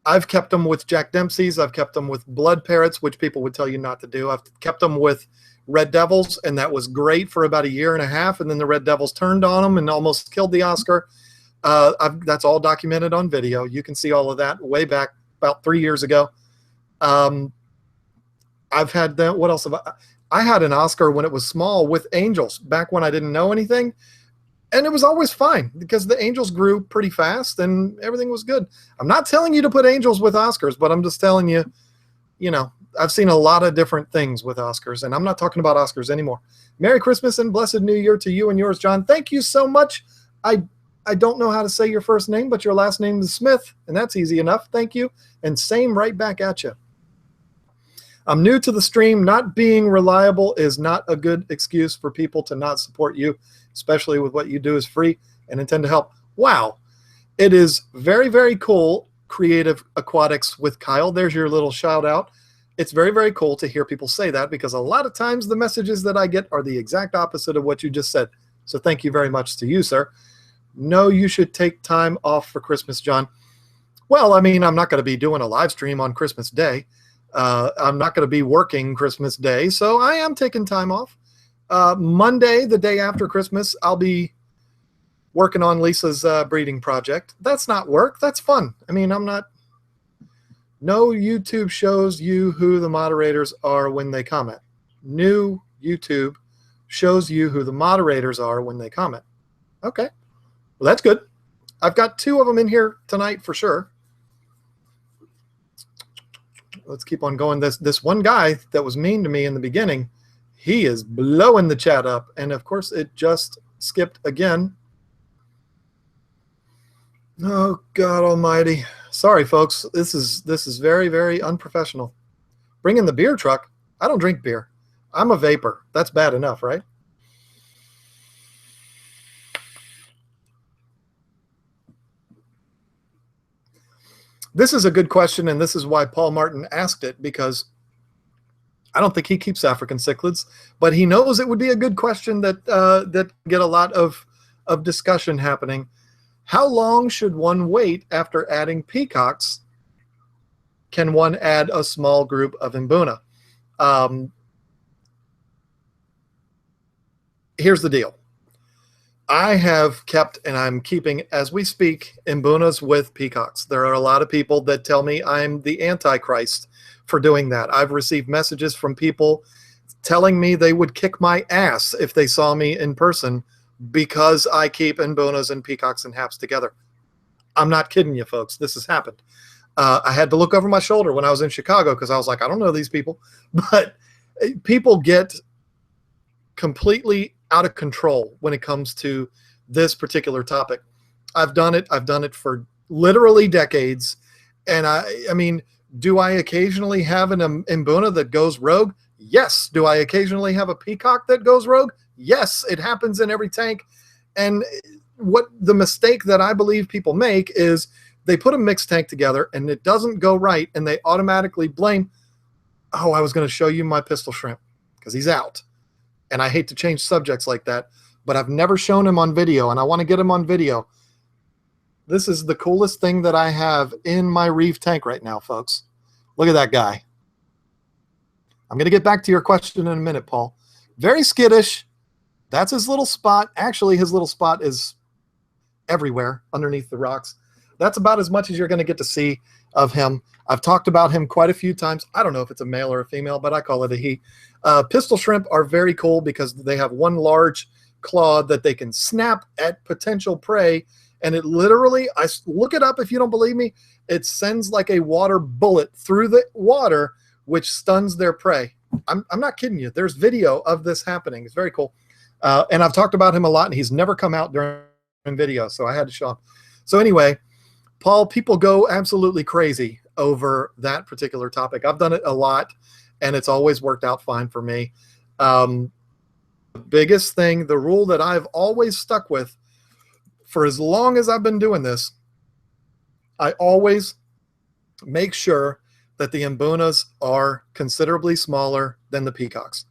I've kept them with Jack Dempsey's. I've kept them with blood parrots, which people would tell you not to do. I've kept them with red devils, and that was great for about 1.5 years. And then the red devils turned on them and almost killed the Oscar. That's all documented on video. You can see all of that way back about 3 years ago. I've had them. What else have I had an Oscar when it was small with angels back when I didn't know anything. And it was always fine because the angels grew pretty fast and everything was good. I'm not telling you to put angels with Oscars, but I'm just telling you, you know, I've seen a lot of different things with Oscars, and I'm not talking about Oscars anymore. Merry Christmas and Blessed New Year to you and yours, John. Thank you so much. I don't know how to say your first name, but your last name is Smith, and that's easy enough. Thank you. And same right back at you. I'm new to the stream. Not being reliable is not a good excuse for people to not support you, especially with what you do is free and intend to help. Wow. It is very, very cool, Creative Aquatics with Kyle. There's your little shout out. It's very, very cool to hear people say that because a lot of times the messages that I get are the exact opposite of what you just said. So thank you very much to you, sir. No, you should take time off for Christmas, John. Well, I mean, I'm not going to be doing a live stream on Christmas Day. I'm not going to be working Christmas Day, so I am taking time off. Monday, the day after Christmas, I'll be working on Lisa's breeding project. That's not work. That's fun. I mean, I'm not. No YouTube shows you who the moderators are when they comment. New YouTube shows you who the moderators are when they comment. Okay. Well, that's good. I've got 2 of them in here tonight for sure. Let's keep on going. This one guy that was mean to me in the beginning, he is blowing the chat up. And of course, it just skipped again. Oh, God almighty. Sorry, folks. This is very, very unprofessional. Bring in the beer truck. I don't drink beer. I'm a vapor. That's bad enough, right? This is a good question, and this is why Paul Martin asked it, because I don't think he keeps African cichlids, but he knows it would be a good question that get a lot of discussion happening. How long should one wait after adding peacocks? Can one add a small group of Mbuna? Here's the deal. I have kept, and I'm keeping as we speak, imbunas with peacocks. There are a lot of people that tell me I'm the Antichrist for doing that. I've received messages from people telling me they would kick my ass if they saw me in person because I keep imbunas and peacocks and haps together. I'm not kidding you, folks. This has happened. I had to look over my shoulder when I was in Chicago because I was like, I don't know these people. But people get completely out of control when it comes to this particular topic. I've done it. I've done it for literally decades. And I mean, do I occasionally have an imbuna that goes rogue? Yes. Do I occasionally have a peacock that goes rogue? Yes. It happens in every tank. And what the mistake that I believe people make is they put a mixed tank together and it doesn't go right, and they automatically blame, oh, I was going to show you my pistol shrimp because he's out. And I hate to change subjects like that, but I've never shown him on video, and I want to get him on video. This is the coolest thing that I have in my Reef tank right now, folks. Look at that guy. I'm going to get back to your question in a minute, Paul. Very skittish. That's his little spot. Actually, his little spot is everywhere underneath the rocks. That's about as much as you're going to get to see of him. I've talked about him quite a few times. I don't know if it's a male or a female, but I call it a he. Pistol shrimp are very cool because they have one large claw that they can snap at potential prey, and it literally, I look it up if you don't believe me, it sends like a water bullet through the water, which stuns their prey. I'm not kidding you. There's video of this happening. It's very cool. And I've talked about him a lot, and he's never come out during video, so I had to show him. So anyway, Paul, people go absolutely crazy over that particular topic. I've done it a lot, and it's always worked out fine for me. The biggest thing, the rule that I've always stuck with for as long as I've been doing this, I always make sure that the imbunas are considerably smaller than the peacocks.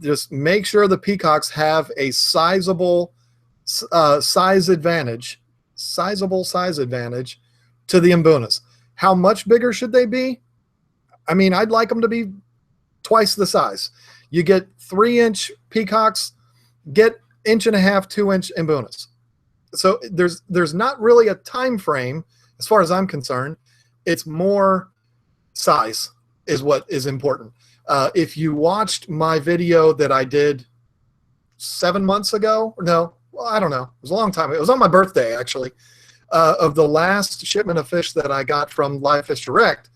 Just make sure the peacocks have a sizable size advantage to the imbunas. How much bigger should they be? I mean, I'd like them to be twice the size. You get 3-inch peacocks, get 1.5 inch, 2-inch imbunas. So there's not really a time frame as far as I'm concerned. It's more size is what is important. If you watched my video that I did 7 months ago, no, well, I don't know. It was a long time. It was on my birthday, actually, of the last shipment of fish that I got from Live Fish Direct.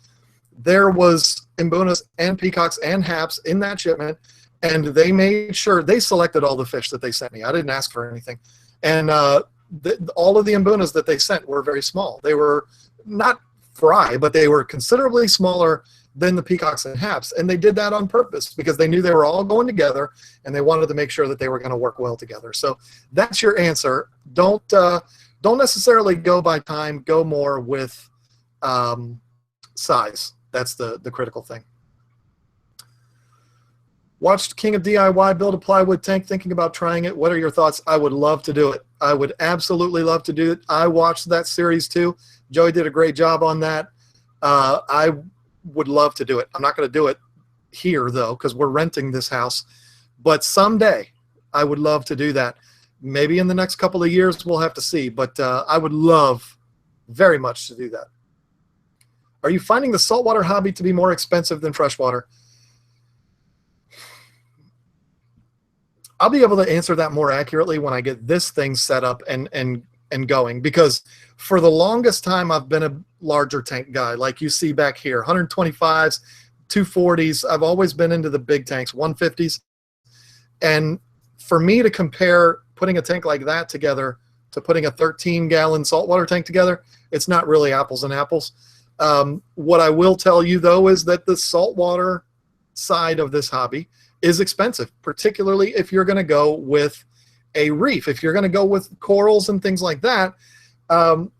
There was imbunas and peacocks and haps in that shipment, and they made sure they selected all the fish that they sent me. I didn't ask for anything. And all of the imbunas that they sent were very small. They were not fry, but they were considerably smaller than the peacocks and haps. And they did that on purpose because they knew they were all going together, and they wanted to make sure that they were going to work well together. So that's your answer. Don't necessarily go by time. Go more with size. That's the critical thing. Watched King of DIY build a plywood tank, thinking about trying it. What are your thoughts? I would love to do it. I would absolutely love to do it. I watched that series too. Joey did a great job on that. I would love to do it. I'm not going to do it here, though, because we're renting this house. But someday, I would love to do that. Maybe in the next couple of years, we'll have to see. But I would love very much to do that. Are you finding the saltwater hobby to be more expensive than freshwater? I'll be able to answer that more accurately when I get this thing set up and going, because for the longest time I've been a larger tank guy, like you see back here, 125s, 240s. I've always been into the big tanks, 150s. And for me to compare putting a tank like that together to putting a 13-gallon saltwater tank together, it's not really apples and apples. What I will tell you, though, is that the saltwater side of this hobby is expensive, particularly if you're going to go with a reef. If you're going to go with corals and things like that,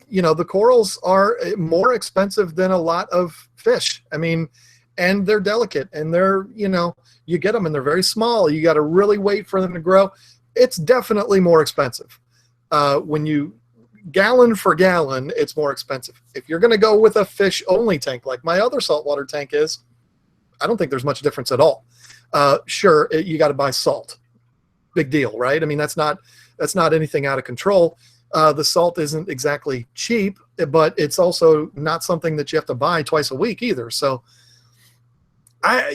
you know, the corals are more expensive than a lot of fish. I mean, and they're delicate, and they're, you know, you get them and they're very small. You got to really wait for them to grow. It's definitely more expensive. When you gallon for gallon, it's more expensive. If you're going to go with a fish only tank like my other saltwater tank is, I don't think there's much difference at all. Sure, you got to buy salt. Big deal, right? I mean, that's not That's not anything out of control. The salt isn't exactly cheap, but it's also not something that you have to buy twice a week either. So I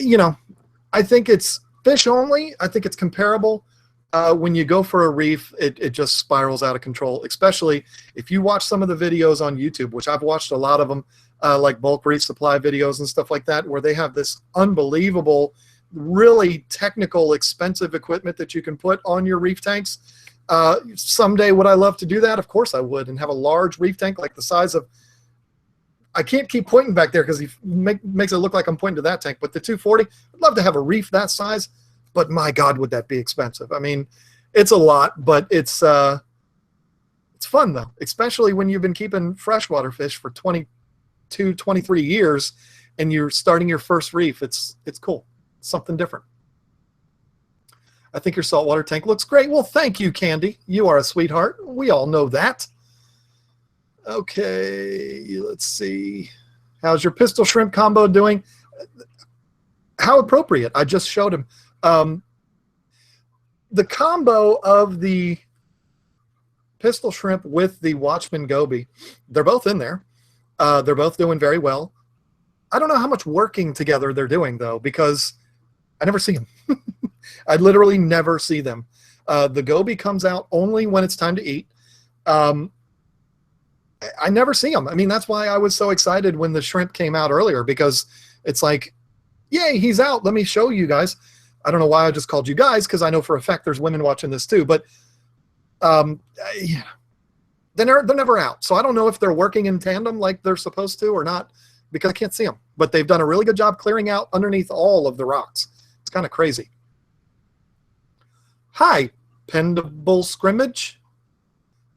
think it's fish only. I think it's comparable. When you go for a reef, it just spirals out of control, especially if you watch some of the videos on YouTube, which I've watched a lot of them, like bulk reef supply videos and stuff like that, where they have this unbelievable, really technical, expensive equipment that you can put on your reef tanks. Someday would I love to do that? Of course I would, and have a large reef tank like the size of, I can't keep pointing back there because he makes it look like I'm pointing to that tank, but the 240, I'd love to have a reef that size, but my God, would that be expensive? I mean, it's a lot, but it's fun though, especially when you've been keeping freshwater fish for 22, 23 years and you're starting your first reef. It's cool. It's something different. I think your saltwater tank looks great. Well, thank you, Candy. You are a sweetheart. We all know that. Okay, let's see. How's your pistol shrimp combo doing? How appropriate. I just showed him. The combo of the pistol shrimp with the Watchman goby, they're both in there. They're both doing very well. I don't know how much working together they're doing, though, because I never see them. I literally never see them. The goby comes out only when it's time to eat. I never see them. I mean, that's why I was so excited when the shrimp came out earlier, because it's like, yay, he's out. Let me show you guys. I don't know why I just called you guys, because I know for a fact there's women watching this too. But yeah, they're never out. So I don't know if they're working in tandem like they're supposed to or not, because I can't see them. But they've done a really good job clearing out underneath all of the rocks. It's kind of crazy. Hi, Pendable Scrimmage.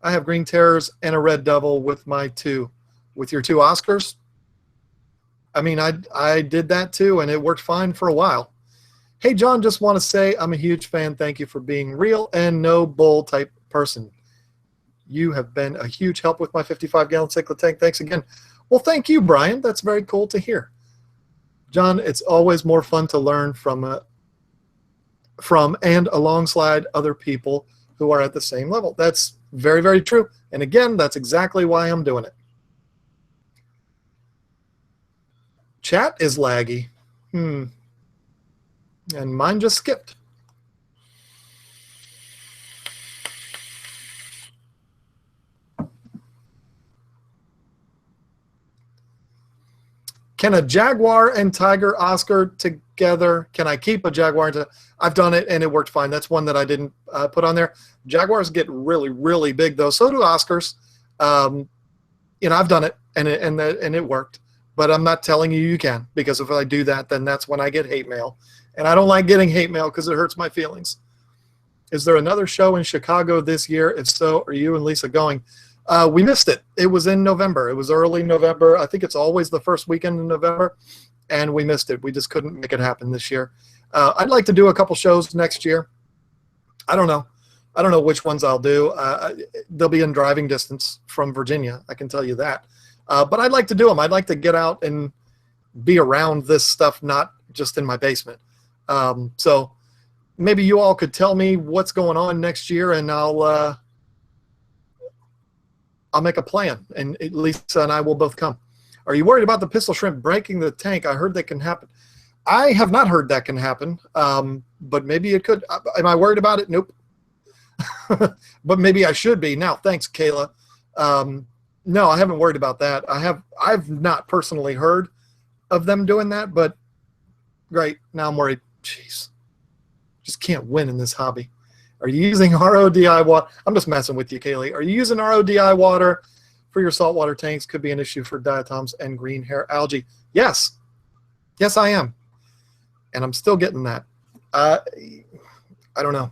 I have green terrors and a red devil with my two. With your two Oscars? I mean, I did that too, and it worked fine for a while. Hey, John, just want to say I'm a huge fan. Thank you for being real and no bull type person. You have been a huge help with my 55-gallon cichlid tank. Thanks again. Well, thank you, Brian. That's very cool to hear. John, it's always more fun to learn from and alongside other people who are at the same level. That's very, very true. And again, that's exactly why I'm doing it. Chat is laggy. And mine just skipped. Can a jaguar and tiger Oscar together? Can I keep a jaguar? I've done it and it worked fine. That's one that I didn't put on there. Jaguars get really, really big though. So do Oscars. I've done it and it worked. But I'm not telling you you can, because if I do that, then that's when I get hate mail. And I don't like getting hate mail because it hurts my feelings. Is there another show in Chicago this year? If so, are you and Lisa going? We missed it. It was in November. It was early November. I think it's always the first weekend in November, and we missed it. We just couldn't make it happen this year. I'd like to do a couple shows next year. I don't know. I don't know which ones I'll do. They'll be in driving distance from Virginia, I can tell you that. But I'd like to do them. I'd like to get out and be around this stuff, not just in my basement. So maybe you all could tell me what's going on next year, and I'll make a plan, and Lisa and I will both come. Are you worried about the pistol shrimp breaking the tank? I heard that can happen. I have not heard that can happen, but maybe it could. Am I worried about it? Nope. But maybe I should be. Now, thanks, Kayla. No, I haven't worried about that. I've not personally heard of them doing that, but great. Now I'm worried. Jeez. Just can't win in this hobby. Are you using RODI water? I'm just messing with you, Kaylee. Are you using RODI water for your saltwater tanks? Could be an issue for diatoms and green hair algae. Yes. Yes, I am. And I'm still getting that. I don't know.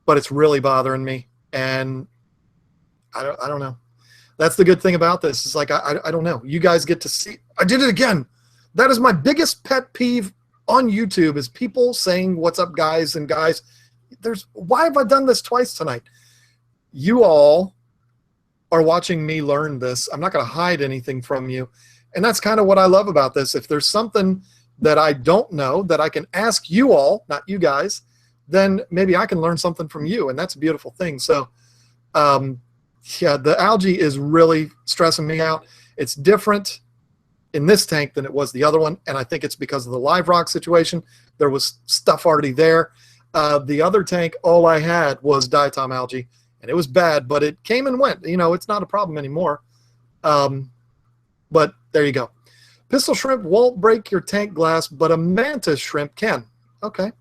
But it's really bothering me. And I don't know. That's the good thing about this. It's like, I don't know. You guys get to see. I did it again. That is my biggest pet peeve on YouTube, is people saying, what's up, guys and guys. Why have I done this twice tonight? You all are watching me learn this. I'm not going to hide anything from you. And that's kind of what I love about this. If there's something that I don't know that I can ask you all, not you guys, then maybe I can learn something from you, and that's a beautiful thing. So yeah, the algae is really stressing me out. It's different in this tank than it was the other one, and I think it's because of the live rock situation. There was stuff already there. The other tank, all I had was diatom algae, and it was bad, but it came and went. You know, it's not a problem anymore. But there you go. Pistol shrimp won't break your tank glass, but a mantis shrimp can. Okay.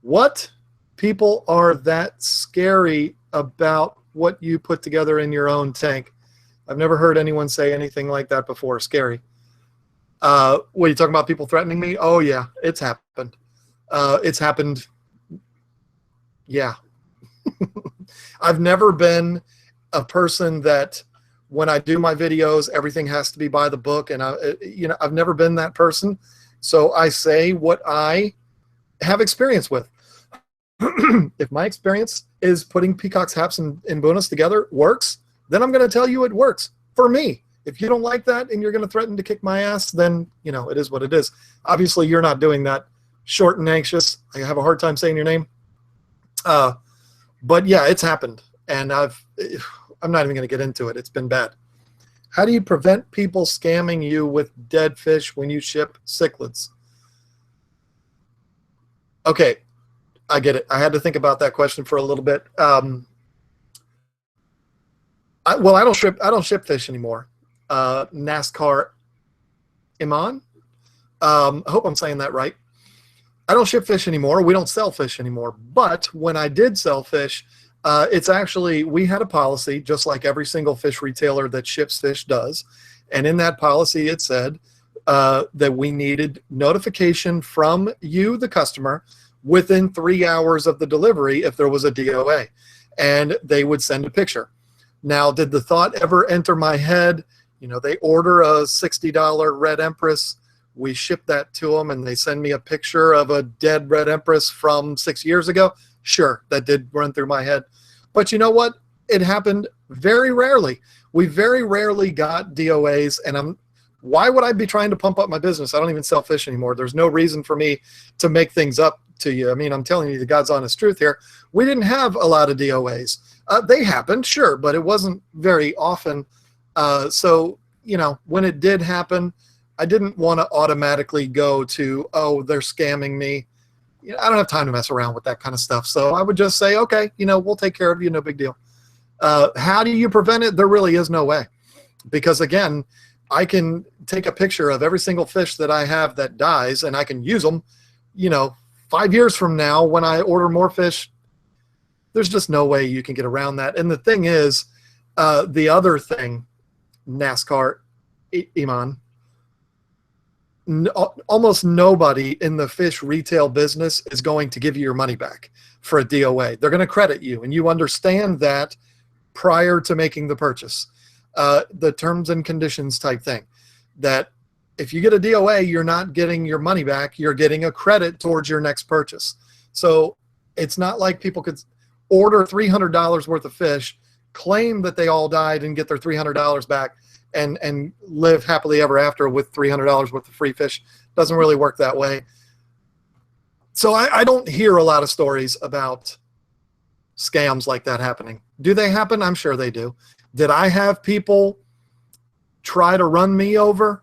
What people are that scary about what you put together in your own tank? I've never heard anyone say anything like that before. Scary. What are you talking about? People threatening me? Oh yeah, it's happened. It's happened. Yeah. I've never been a person that when I do my videos, everything has to be by the book, and I've never been that person. So I say what I have experience with. If my experience is putting peacocks, haps, and bunas together works, then I'm going to tell you it works for me. If you don't like that and you're going to threaten to kick my ass, then, you know, it is what it is. Obviously, you're not doing that. Short and anxious. I have a hard time saying your name. But yeah, it's happened, and I'm not even going to get into it. It's been bad. How do you prevent people scamming you with dead fish when you ship cichlids? Okay, I get it. I had to think about that question for a little bit. Well, I don't ship fish anymore. NASCAR Iman. I hope I'm saying that right. I don't ship fish anymore. We don't sell fish anymore. But when I did sell fish, it's actually, we had a policy, just like every single fish retailer that ships fish does. And in that policy, it said that we needed notification from you, the customer, within 3 hours of the delivery if there was a DOA. And they would send a picture. Now, did the thought ever enter my head? You know, they order a $60 red empress. We ship that to them, and they send me a picture of a dead red empress from 6 years ago. Sure, that did run through my head. But you know what? It happened very rarely. We very rarely got DOAs, and why would I be trying to pump up my business? I don't even sell fish anymore. There's no reason for me to make things up to you. I mean, I'm telling you the God's honest truth here. We didn't have a lot of DOAs. They happened, sure, but it wasn't very often. So, you know, when it did happen, I didn't want to automatically go to, oh, they're scamming me. You know, I don't have time to mess around with that kind of stuff. So I would just say, okay, you know, we'll take care of you. No big deal. How do you prevent it? There really is no way. Because, again, I can take a picture of every single fish that I have that dies, and I can use them, you know, 5 years from now when I order more fish. There's just no way you can get around that. And the thing is, the other thing, NASCAR, Iman, almost nobody in the fish retail business is going to give you your money back for a DOA. They're going to credit you, and you understand that prior to making the purchase. The terms and conditions type thing, that if you get a DOA, you're not getting your money back. You're getting a credit towards your next purchase. So it's not like people could order $300 worth of fish, claim that they all died, and get their $300 back, and live happily ever after with $300 worth of free fish. Doesn't really work that way. So I don't hear a lot of stories about scams like that happening. Do they happen? I'm sure they do. Did I have people try to run me over?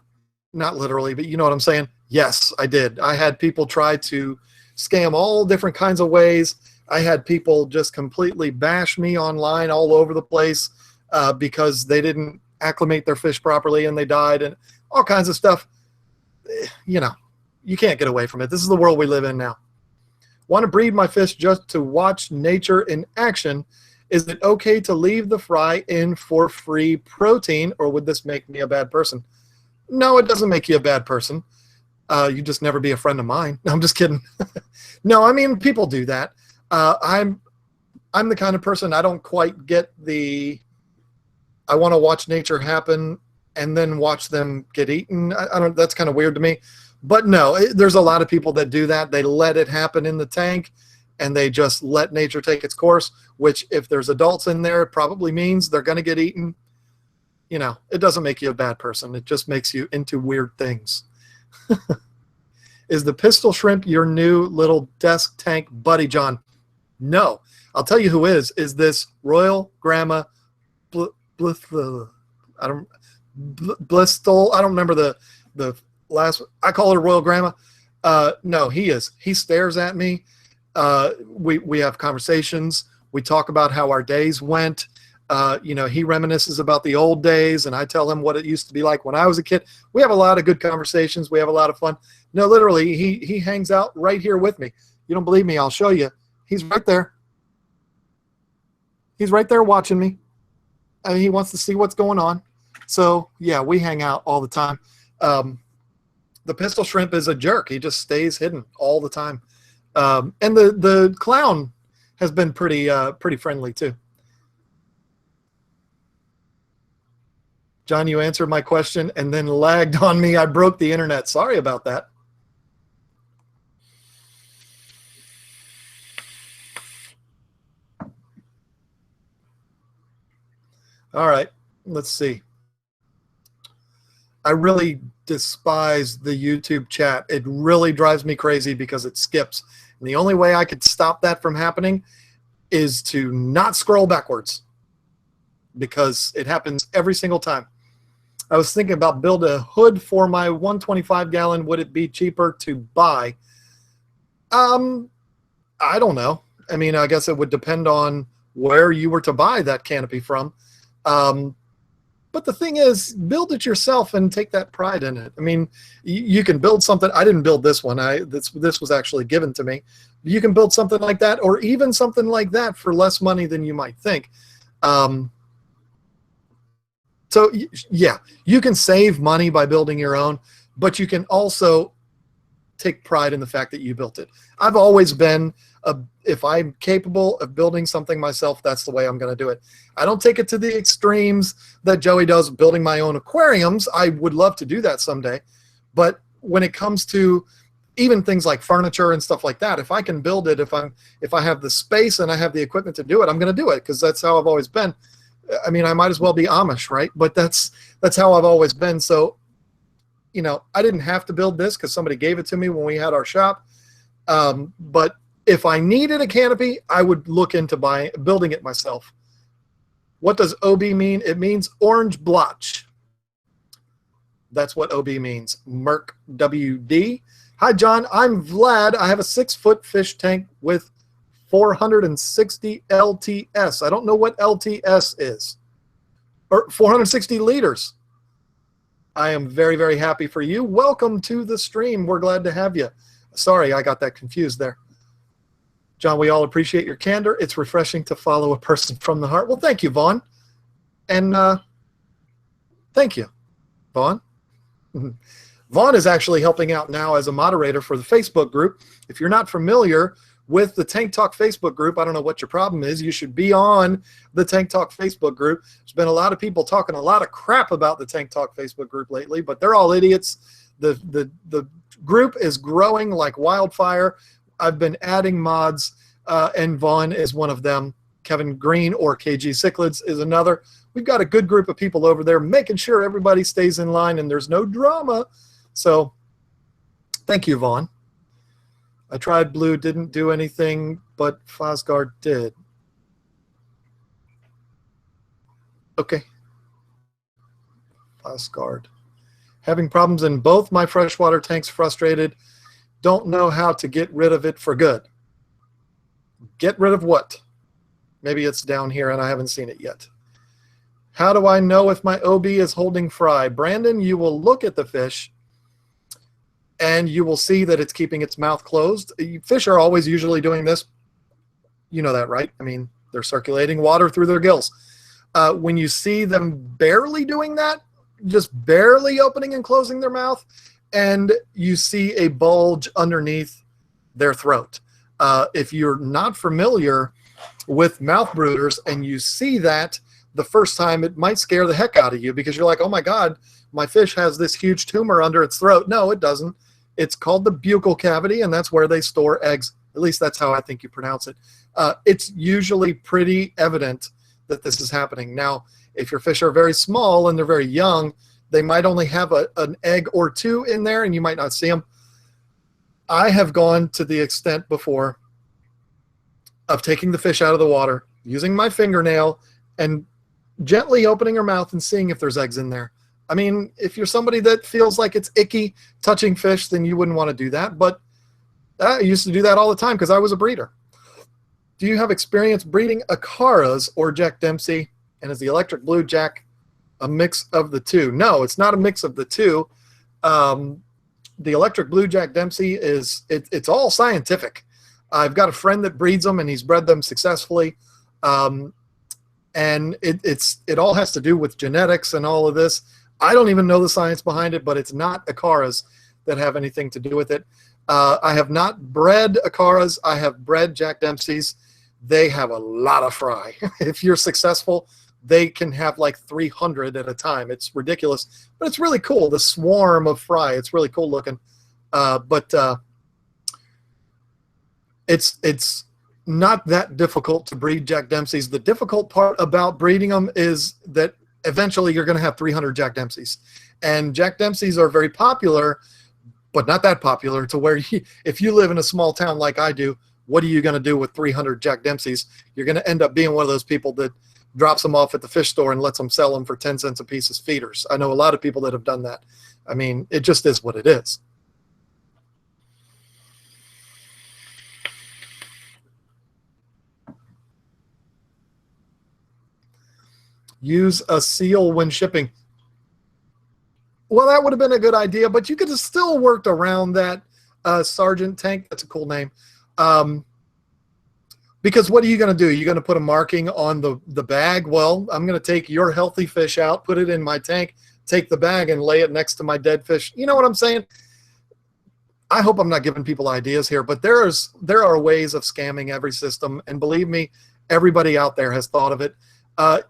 Not literally, but you know what I'm saying? Yes, I did. I had people try to scam all different kinds of ways. I had people just completely bash me online all over the place because they didn't acclimate their fish properly and they died, and all kinds of stuff. You know, you can't get away from it. This is the world we live in now. Want to breed my fish just to watch nature in action. Is it okay to leave the fry in for free protein, or would this make me a bad person? No, it doesn't make you a bad person. You just never be a friend of mine. No, I'm just kidding. No, I mean, people do that. I'm the kind of person, I don't quite get I want to watch nature happen and then watch them get eaten. I don't. That's kind of weird to me. But no, there's a lot of people that do that. They let it happen in the tank, and they just let nature take its course, which if there's adults in there, it probably means they're going to get eaten. You know, it doesn't make you a bad person. It just makes you into weird things. Is the pistol shrimp your new little desk tank buddy, John? No. I'll tell you who is this Royal Grandma Blistol. I don't remember the last. I call her Royal Grandma. No, he is. He stares at me. We have conversations. We talk about how our days went. He reminisces about the old days, and I tell him what it used to be like when I was a kid. We have a lot of good conversations. We have a lot of fun. No, literally, he hangs out right here with me. You don't believe me? I'll show you. He's right there. He's right there watching me. He wants to see what's going on. So, yeah, we hang out all the time. The pistol shrimp is a jerk. He just stays hidden all the time. And the clown has been pretty friendly, too. John, you answered my question and then lagged on me. I broke the internet. Sorry about that. All right, let's see. I really despise the YouTube chat. It really drives me crazy because it skips. And the only way I could stop that from happening is to not scroll backwards, because it happens every single time. I was thinking about build a hood for my 125-gallon. Would it be cheaper to buy? I don't know. I mean, I guess it would depend on where you were to buy that canopy from. But the thing is, build it yourself and take that pride in it. I mean, you can build something. I didn't build this one. This was actually given to me. You can build something like that, or even something like that, for less money than you might think. So yeah, you can save money by building your own, but you can also take pride in the fact that you built it. I've always been, if I'm capable of building something myself, that's the way I'm going to do it. I don't take it to the extremes that Joey does, building my own aquariums. I would love to do that someday. But when it comes to even things like furniture and stuff like that, if I can build it, if I have the space and I have the equipment to do it, I'm going to do it, because that's how I've always been. I mean, I might as well be Amish, right? But that's how I've always been. So, I didn't have to build this because somebody gave it to me when we had our shop. But if I needed a canopy, I would look into building it myself. What does OB mean? It means orange blotch. That's what OB means. Merc WD. Hi, John. I'm Vlad. I have a 6-foot fish tank with 460 LTS. I don't know what LTS is. Or 460 liters. I am very, very happy for you. Welcome to the stream. We're glad to have you. Sorry, I got that confused there. John, we all appreciate your candor. It's refreshing to follow a person from the heart. Well, thank you, Vaughn. And thank you, Vaughn. Vaughn is actually helping out now as a moderator for the Facebook group. If you're not familiar with the Tank Talk Facebook group, I don't know what your problem is. You should be on the Tank Talk Facebook group. There's been a lot of people talking a lot of crap about the Tank Talk Facebook group lately, but they're all idiots. The group is growing like wildfire. I've been adding mods, and Vaughn is one of them. Kevin Green, or KG Cichlids, is another. We've got a good group of people over there making sure everybody stays in line and there's no drama. So thank you, Vaughn. I tried blue, didn't do anything, but Fosgard did. Okay. Fosgard. Having problems in both my freshwater tanks, frustrated. Don't know how to get rid of it for good. Get rid of what? Maybe it's down here and I haven't seen it yet. How do I know if my OB is holding fry? Brandon, you will look at the fish and you will see that it's keeping its mouth closed. Fish are always usually doing this. You know that, right? I mean, they're circulating water through their gills. When you see them barely doing that, just barely opening and closing their mouth, and you see a bulge underneath their throat. If you're not familiar with mouth brooders and you see that the first time, it might scare the heck out of you, because you're like, oh my God, my fish has this huge tumor under its throat. No, it doesn't. It's called the buccal cavity, and that's where they store eggs. At least that's how I think you pronounce it. It's usually pretty evident that this is happening. Now, if your fish are very small and they're very young, they might only have an egg or two in there, and you might not see them. I have gone to the extent before of taking the fish out of the water, using my fingernail, and gently opening her mouth and seeing if there's eggs in there. I mean, if you're somebody that feels like it's icky touching fish, then you wouldn't want to do that. But I used to do that all the time because I was a breeder. Do you have experience breeding Acaras or Jack Dempsey? And is the electric blue Jack a mix of the two? No, it's not a mix of the two. The electric blue Jack Dempsey it's all scientific. I've got a friend that breeds them, and he's bred them successfully. And it all has to do with genetics and all of this. I don't even know the science behind it, but it's not Acaras that have anything to do with it. I have not bred Acaras. I have bred Jack Dempseys. They have a lot of fry. If you're successful, they can have like 300 at a time. It's ridiculous, but it's really cool. The swarm of fry, it's really cool looking. It's not that difficult to breed Jack Dempseys. The difficult part about breeding them is that eventually you're going to have 300 Jack Dempseys. And Jack Dempseys are very popular, but not that popular to where if you live in a small town like I do, what are you going to do with 300 Jack Dempseys? You're going to end up being one of those people that drops them off at the fish store and lets them sell them for 10 cents a piece as feeders. I know a lot of people that have done that. I mean, it just is what it is. Use a seal when shipping. Well, that would have been a good idea, but you could have still worked around that. Sergeant Tank, that's a cool name. Because what are you going to do? You're going to put a marking on the bag? Well, I'm going to take your healthy fish out, put it in my tank, take the bag and lay it next to my dead fish. You know what I'm saying? I hope I'm not giving people ideas here, but there are ways of scamming every system, and believe me, everybody out there has thought of it.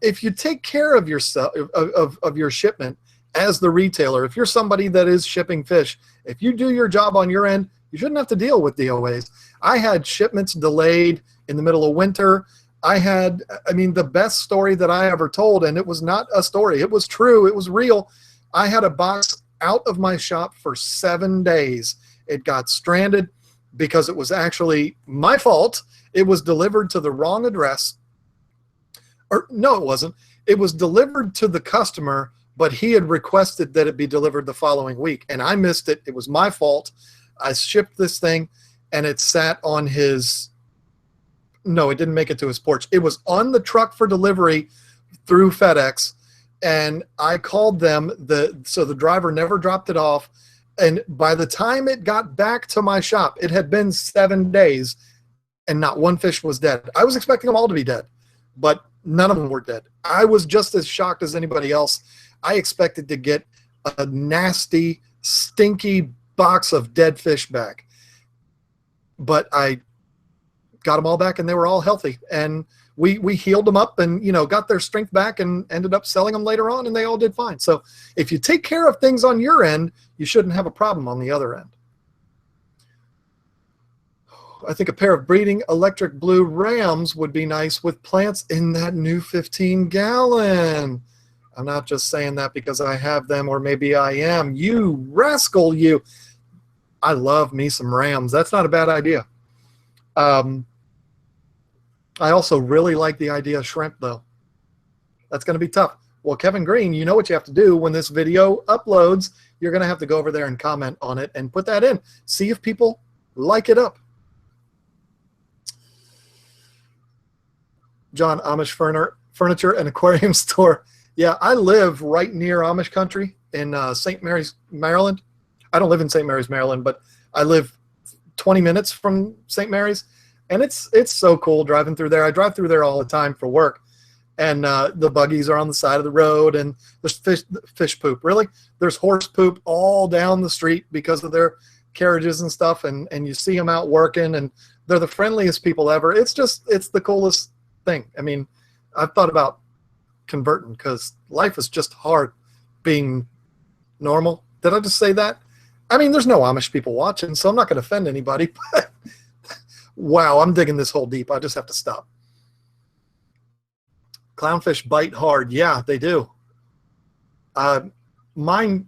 If you take care of yourself, of your shipment as the retailer, if you're somebody that is shipping fish, if you do your job on your end, you shouldn't have to deal with DOAs. I had shipments delayed in the middle of winter. I mean, the best story that I ever told, and it was not a story, it was true, it was real. I had a box out of my shop for 7 days. It got stranded because it was actually my fault. It was delivered to the wrong address. Or no, it wasn't. It was delivered to the customer, but he had requested that it be delivered the following week, and I missed it. It was my fault. I shipped this thing, and it sat on his – no, it didn't make it to his porch. It was on the truck for delivery through FedEx, and I called them. So the driver never dropped it off, and by the time it got back to my shop, it had been 7 days, and not one fish was dead. I was expecting them all to be dead, but none of them were dead. I was just as shocked as anybody else. I expected to get a nasty, stinky box of dead fish back. But I got them all back, and they were all healthy. And we healed them up and, got their strength back and ended up selling them later on, and they all did fine. So if you take care of things on your end, you shouldn't have a problem on the other end. I think a pair of breeding electric blue rams would be nice with plants in that new 15-gallon. I'm not just saying that because I have them, or maybe I am. You rascal, you. I love me some rams. That's not a bad idea. I also really like the idea of shrimp, though. That's going to be tough. Well, Kevin Green, you know what you have to do when this video uploads. You're going to have to go over there and comment on it and put that in. See if people like it up. John, Amish furniture and aquarium store. Yeah, I live right near Amish country in St. Mary's, Maryland. I don't live in St. Mary's, Maryland, but I live 20 minutes from St. Mary's, and it's so cool driving through there. I drive through there all the time for work, and the buggies are on the side of the road, and there's fish poop. Really, there's horse poop all down the street because of their carriages and stuff, and you see them out working, and they're the friendliest people ever. It's the coolest thing. I mean, I've thought about converting because life is just hard being normal. Did I just say that? I mean, there's no Amish people watching, so I'm not going to offend anybody. But wow, I'm digging this hole deep. I just have to stop. Clownfish bite hard. Yeah, they do. Mine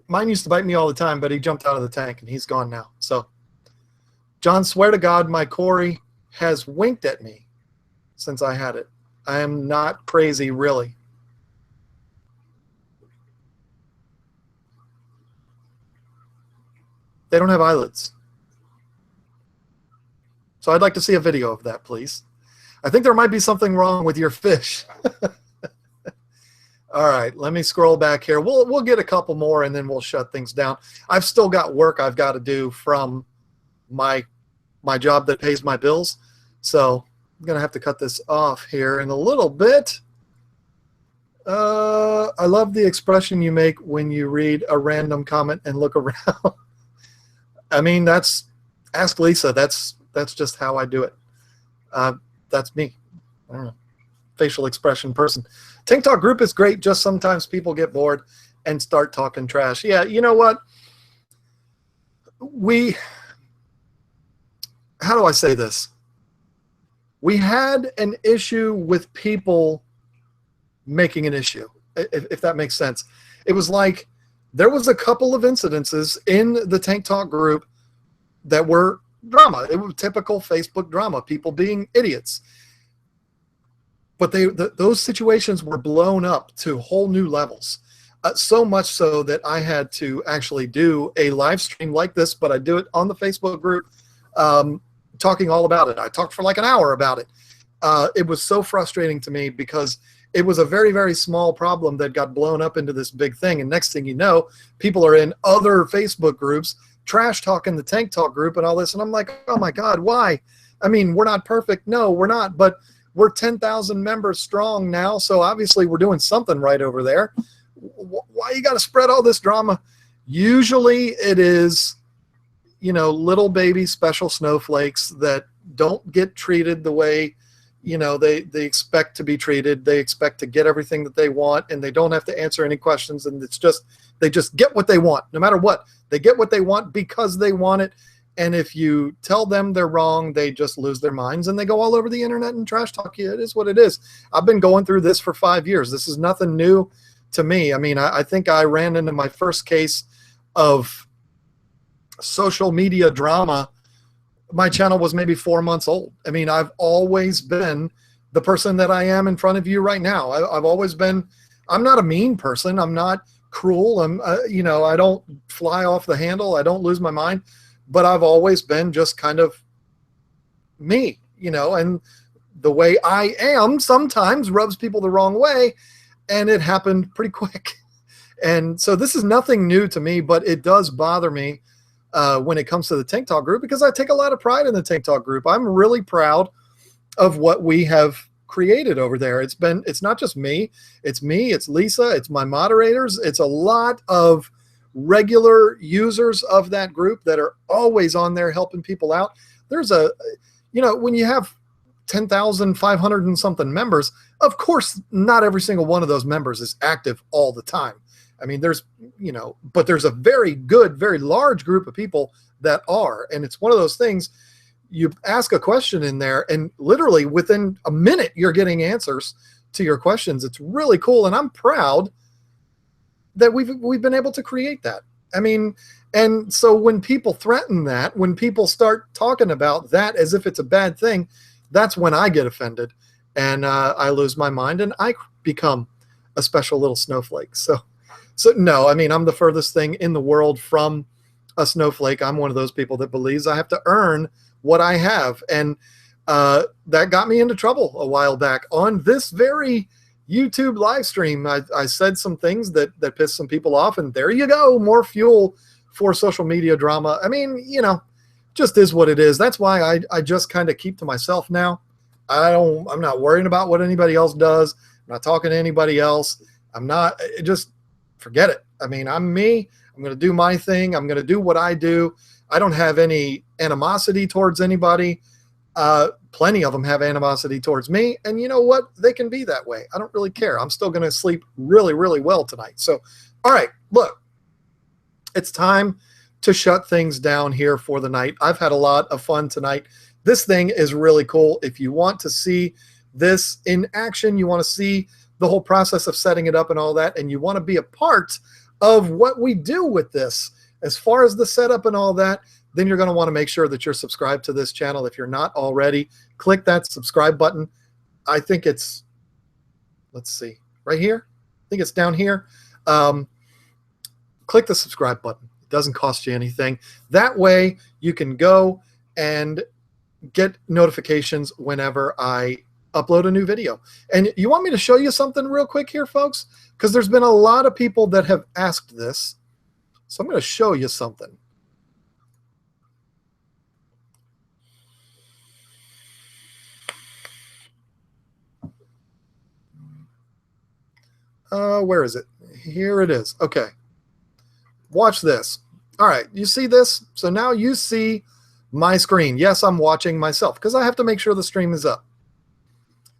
used to bite me all the time, but he jumped out of the tank and he's gone now. So John, swear to God, my Corey has winked at me since I had it. I am not crazy, really. They don't have eyelids. So I'd like to see a video of that, please. I think there might be something wrong with your fish. All right, let me scroll back here. We'll get a couple more and then we'll shut things down. I've still got work I've got to do from my job that pays my bills. So I'm going to have to cut this off here in a little bit. I love the expression you make when you read a random comment and look around. I mean, ask Lisa. That's just how I do it. That's me. I don't know. Facial expression person. Tank Talk group is great. Just sometimes people get bored and start talking trash. Yeah, you know what? How do I say this? We had an issue with people making an issue, if that makes sense. It was like there was a couple of incidences in the Tank Talk group that were drama. It was typical Facebook drama, people being idiots. But those situations were blown up to whole new levels. So much so that I had to actually do a live stream like this, but I do it on the Facebook group, talking all about it. I talked for like an hour about it. It was so frustrating to me because it was a very, very small problem that got blown up into this big thing. And next thing you know, people are in other Facebook groups, trash talking the Tank Talk group and all this. And I'm like, oh my God, why? I mean, we're not perfect. No, we're not. But we're 10,000 members strong now. So obviously we're doing something right over there. Why you got to spread all this drama? Usually it is, you know, little baby special snowflakes that don't get treated the way, you know, they expect to be treated. They expect to get everything that they want, and they don't have to answer any questions. And it's just, they just get what they want, no matter what. They get what they want because they want it. And if you tell them they're wrong, they just lose their minds and they go all over the internet and trash talk you. It is what it is. I've been going through this for 5 years. This is nothing new to me. I mean, I think I ran into my first case of social media drama. My channel was maybe 4 months old. I mean, I've always been the person that I am in front of you right now. I've always been, I'm not a mean person. I'm not cruel. I'm, you know, I don't fly off the handle. I don't lose my mind. But I've always been just kind of me, you know, and the way I am sometimes rubs people the wrong way, and it happened pretty quick. And so this is nothing new to me, but it does bother me when it comes to the Tank Talk group, because I take a lot of pride in the Tank Talk group. I'm really proud of what we have created over there. It's not just me, it's Lisa, it's my moderators, it's a lot of regular users of that group that are always on there helping people out. There's you know, when you have 10,500 and something members, of course, not every single one of those members is active all the time. I mean, there's, you know, but there's a very good, very large group of people that are, and it's one of those things, you ask a question in there and literally within a minute you're getting answers to your questions. It's really cool. And I'm proud that we've been able to create that. I mean, and so when people threaten that, when people start talking about that as if it's a bad thing, that's when I get offended and I lose my mind and I become a special little snowflake. So no, I mean, I'm the furthest thing in the world from a snowflake. I'm one of those people that believes I have to earn what I have. And that got me into trouble a while back on this very YouTube live stream. I said some things that pissed some people off, and there you go, more fuel for social media drama. I mean, you know, just is what it is. That's why I just kind of keep to myself now. I'm not worrying about what anybody else does. I'm not talking to anybody else. Just forget it. I mean, I'm me. I'm going to do my thing. I'm going to do what I do. I don't have any animosity towards anybody. Plenty of them have animosity towards me, and you know what? They can be that way. I don't really care. I'm still going to sleep really, really well tonight. So, all right, look, it's time to shut things down here for the night. I've had a lot of fun tonight. This thing is really cool. If you want to see this in action, you want to see the whole process of setting it up and all that, and you want to be a part of what we do with this, as far as the setup and all that, then you're going to want to make sure that you're subscribed to this channel. If you're not already, click that subscribe button. I think it's, let's see, right here. I think it's down here. Click the subscribe button. It doesn't cost you anything. That way you can go and get notifications whenever I upload a new video. And you want me to show you something real quick here, folks? Because there's been a lot of people that have asked this. So I'm going to show you something. Where is it? Here it is. Okay. Watch this. All right. You see this? So now you see my screen. Yes, I'm watching myself because I have to make sure the stream is up.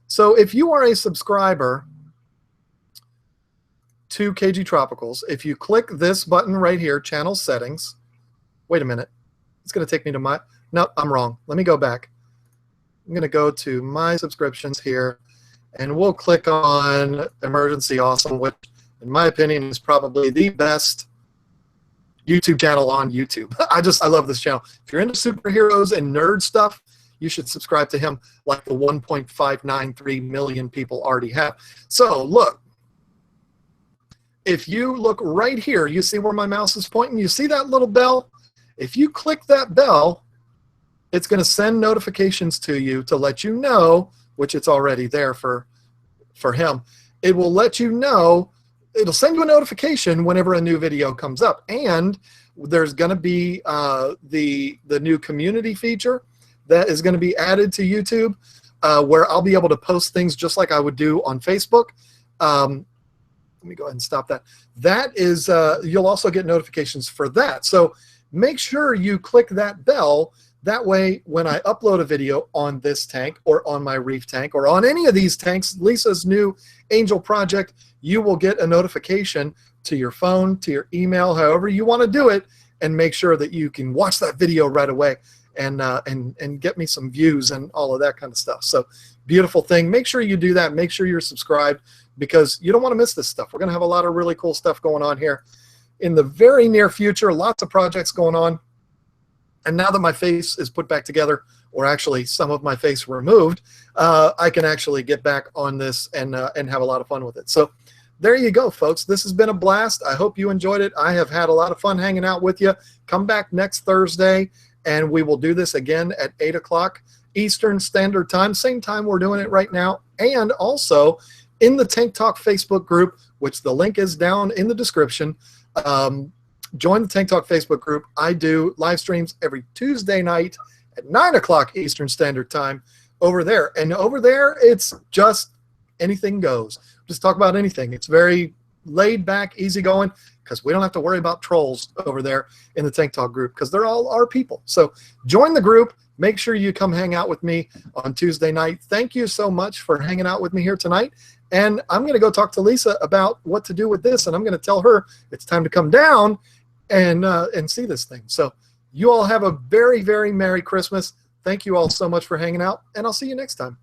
So if you are a subscriber to KGTropicals, if you click this button right here, channel settings, wait a minute. It's going to take me to my, no, I'm wrong. Let me go back. I'm going to go to my subscriptions here, and we'll click on Emergency Awesome, which in my opinion is probably the best YouTube channel on YouTube. I love this channel. If you're into superheroes and nerd stuff, you should subscribe to him like the 1.593 million people already have. So look, if you look right here, you see where my mouse is pointing? You see that little bell? If you click that bell, it's going to send notifications to you to let you know, which it's already there for him. It will let you know, it'll send you a notification whenever a new video comes up. And there's going to be the new community feature that is going to be added to YouTube, where I'll be able to post things just like I would do on Facebook. Let me go ahead and stop that. That is, you'll also get notifications for that. So make sure you click that bell. That way, when I upload a video on this tank or on my Reef tank or on any of these tanks, Lisa's new Angel project, you will get a notification to your phone, to your email, however you want to do it, and make sure that you can watch that video right away and get me some views and all of that kind of stuff. So beautiful thing. Make sure you do that. Make sure you're subscribed because you don't want to miss this stuff. We're going to have a lot of really cool stuff going on here in the very near future. Lots of projects going on. And now that my face is put back together, or actually some of my face removed, I can actually get back on this and have a lot of fun with it. So there you go, folks. This has been a blast. I hope you enjoyed it. I have had a lot of fun hanging out with you. Come back next Thursday, and we will do this again at 8 o'clock Eastern Standard Time, same time we're doing it right now. And also in the Tank Talk Facebook group, which the link is down in the description. Join the Tank Talk Facebook group. I do live streams every Tuesday night at 9 o'clock Eastern Standard Time over there. And over there, it's just anything goes. Just talk about anything. It's very laid back, easygoing, because we don't have to worry about trolls over there in the Tank Talk group because they're all our people. So join the group. Make sure you come hang out with me on Tuesday night. Thank you so much for hanging out with me here tonight. And I'm going to go talk to Lisa about what to do with this, and I'm going to tell her it's time to come down and see this thing. So you all have a very, very Merry Christmas. Thank you all so much for hanging out, and I'll see you next time.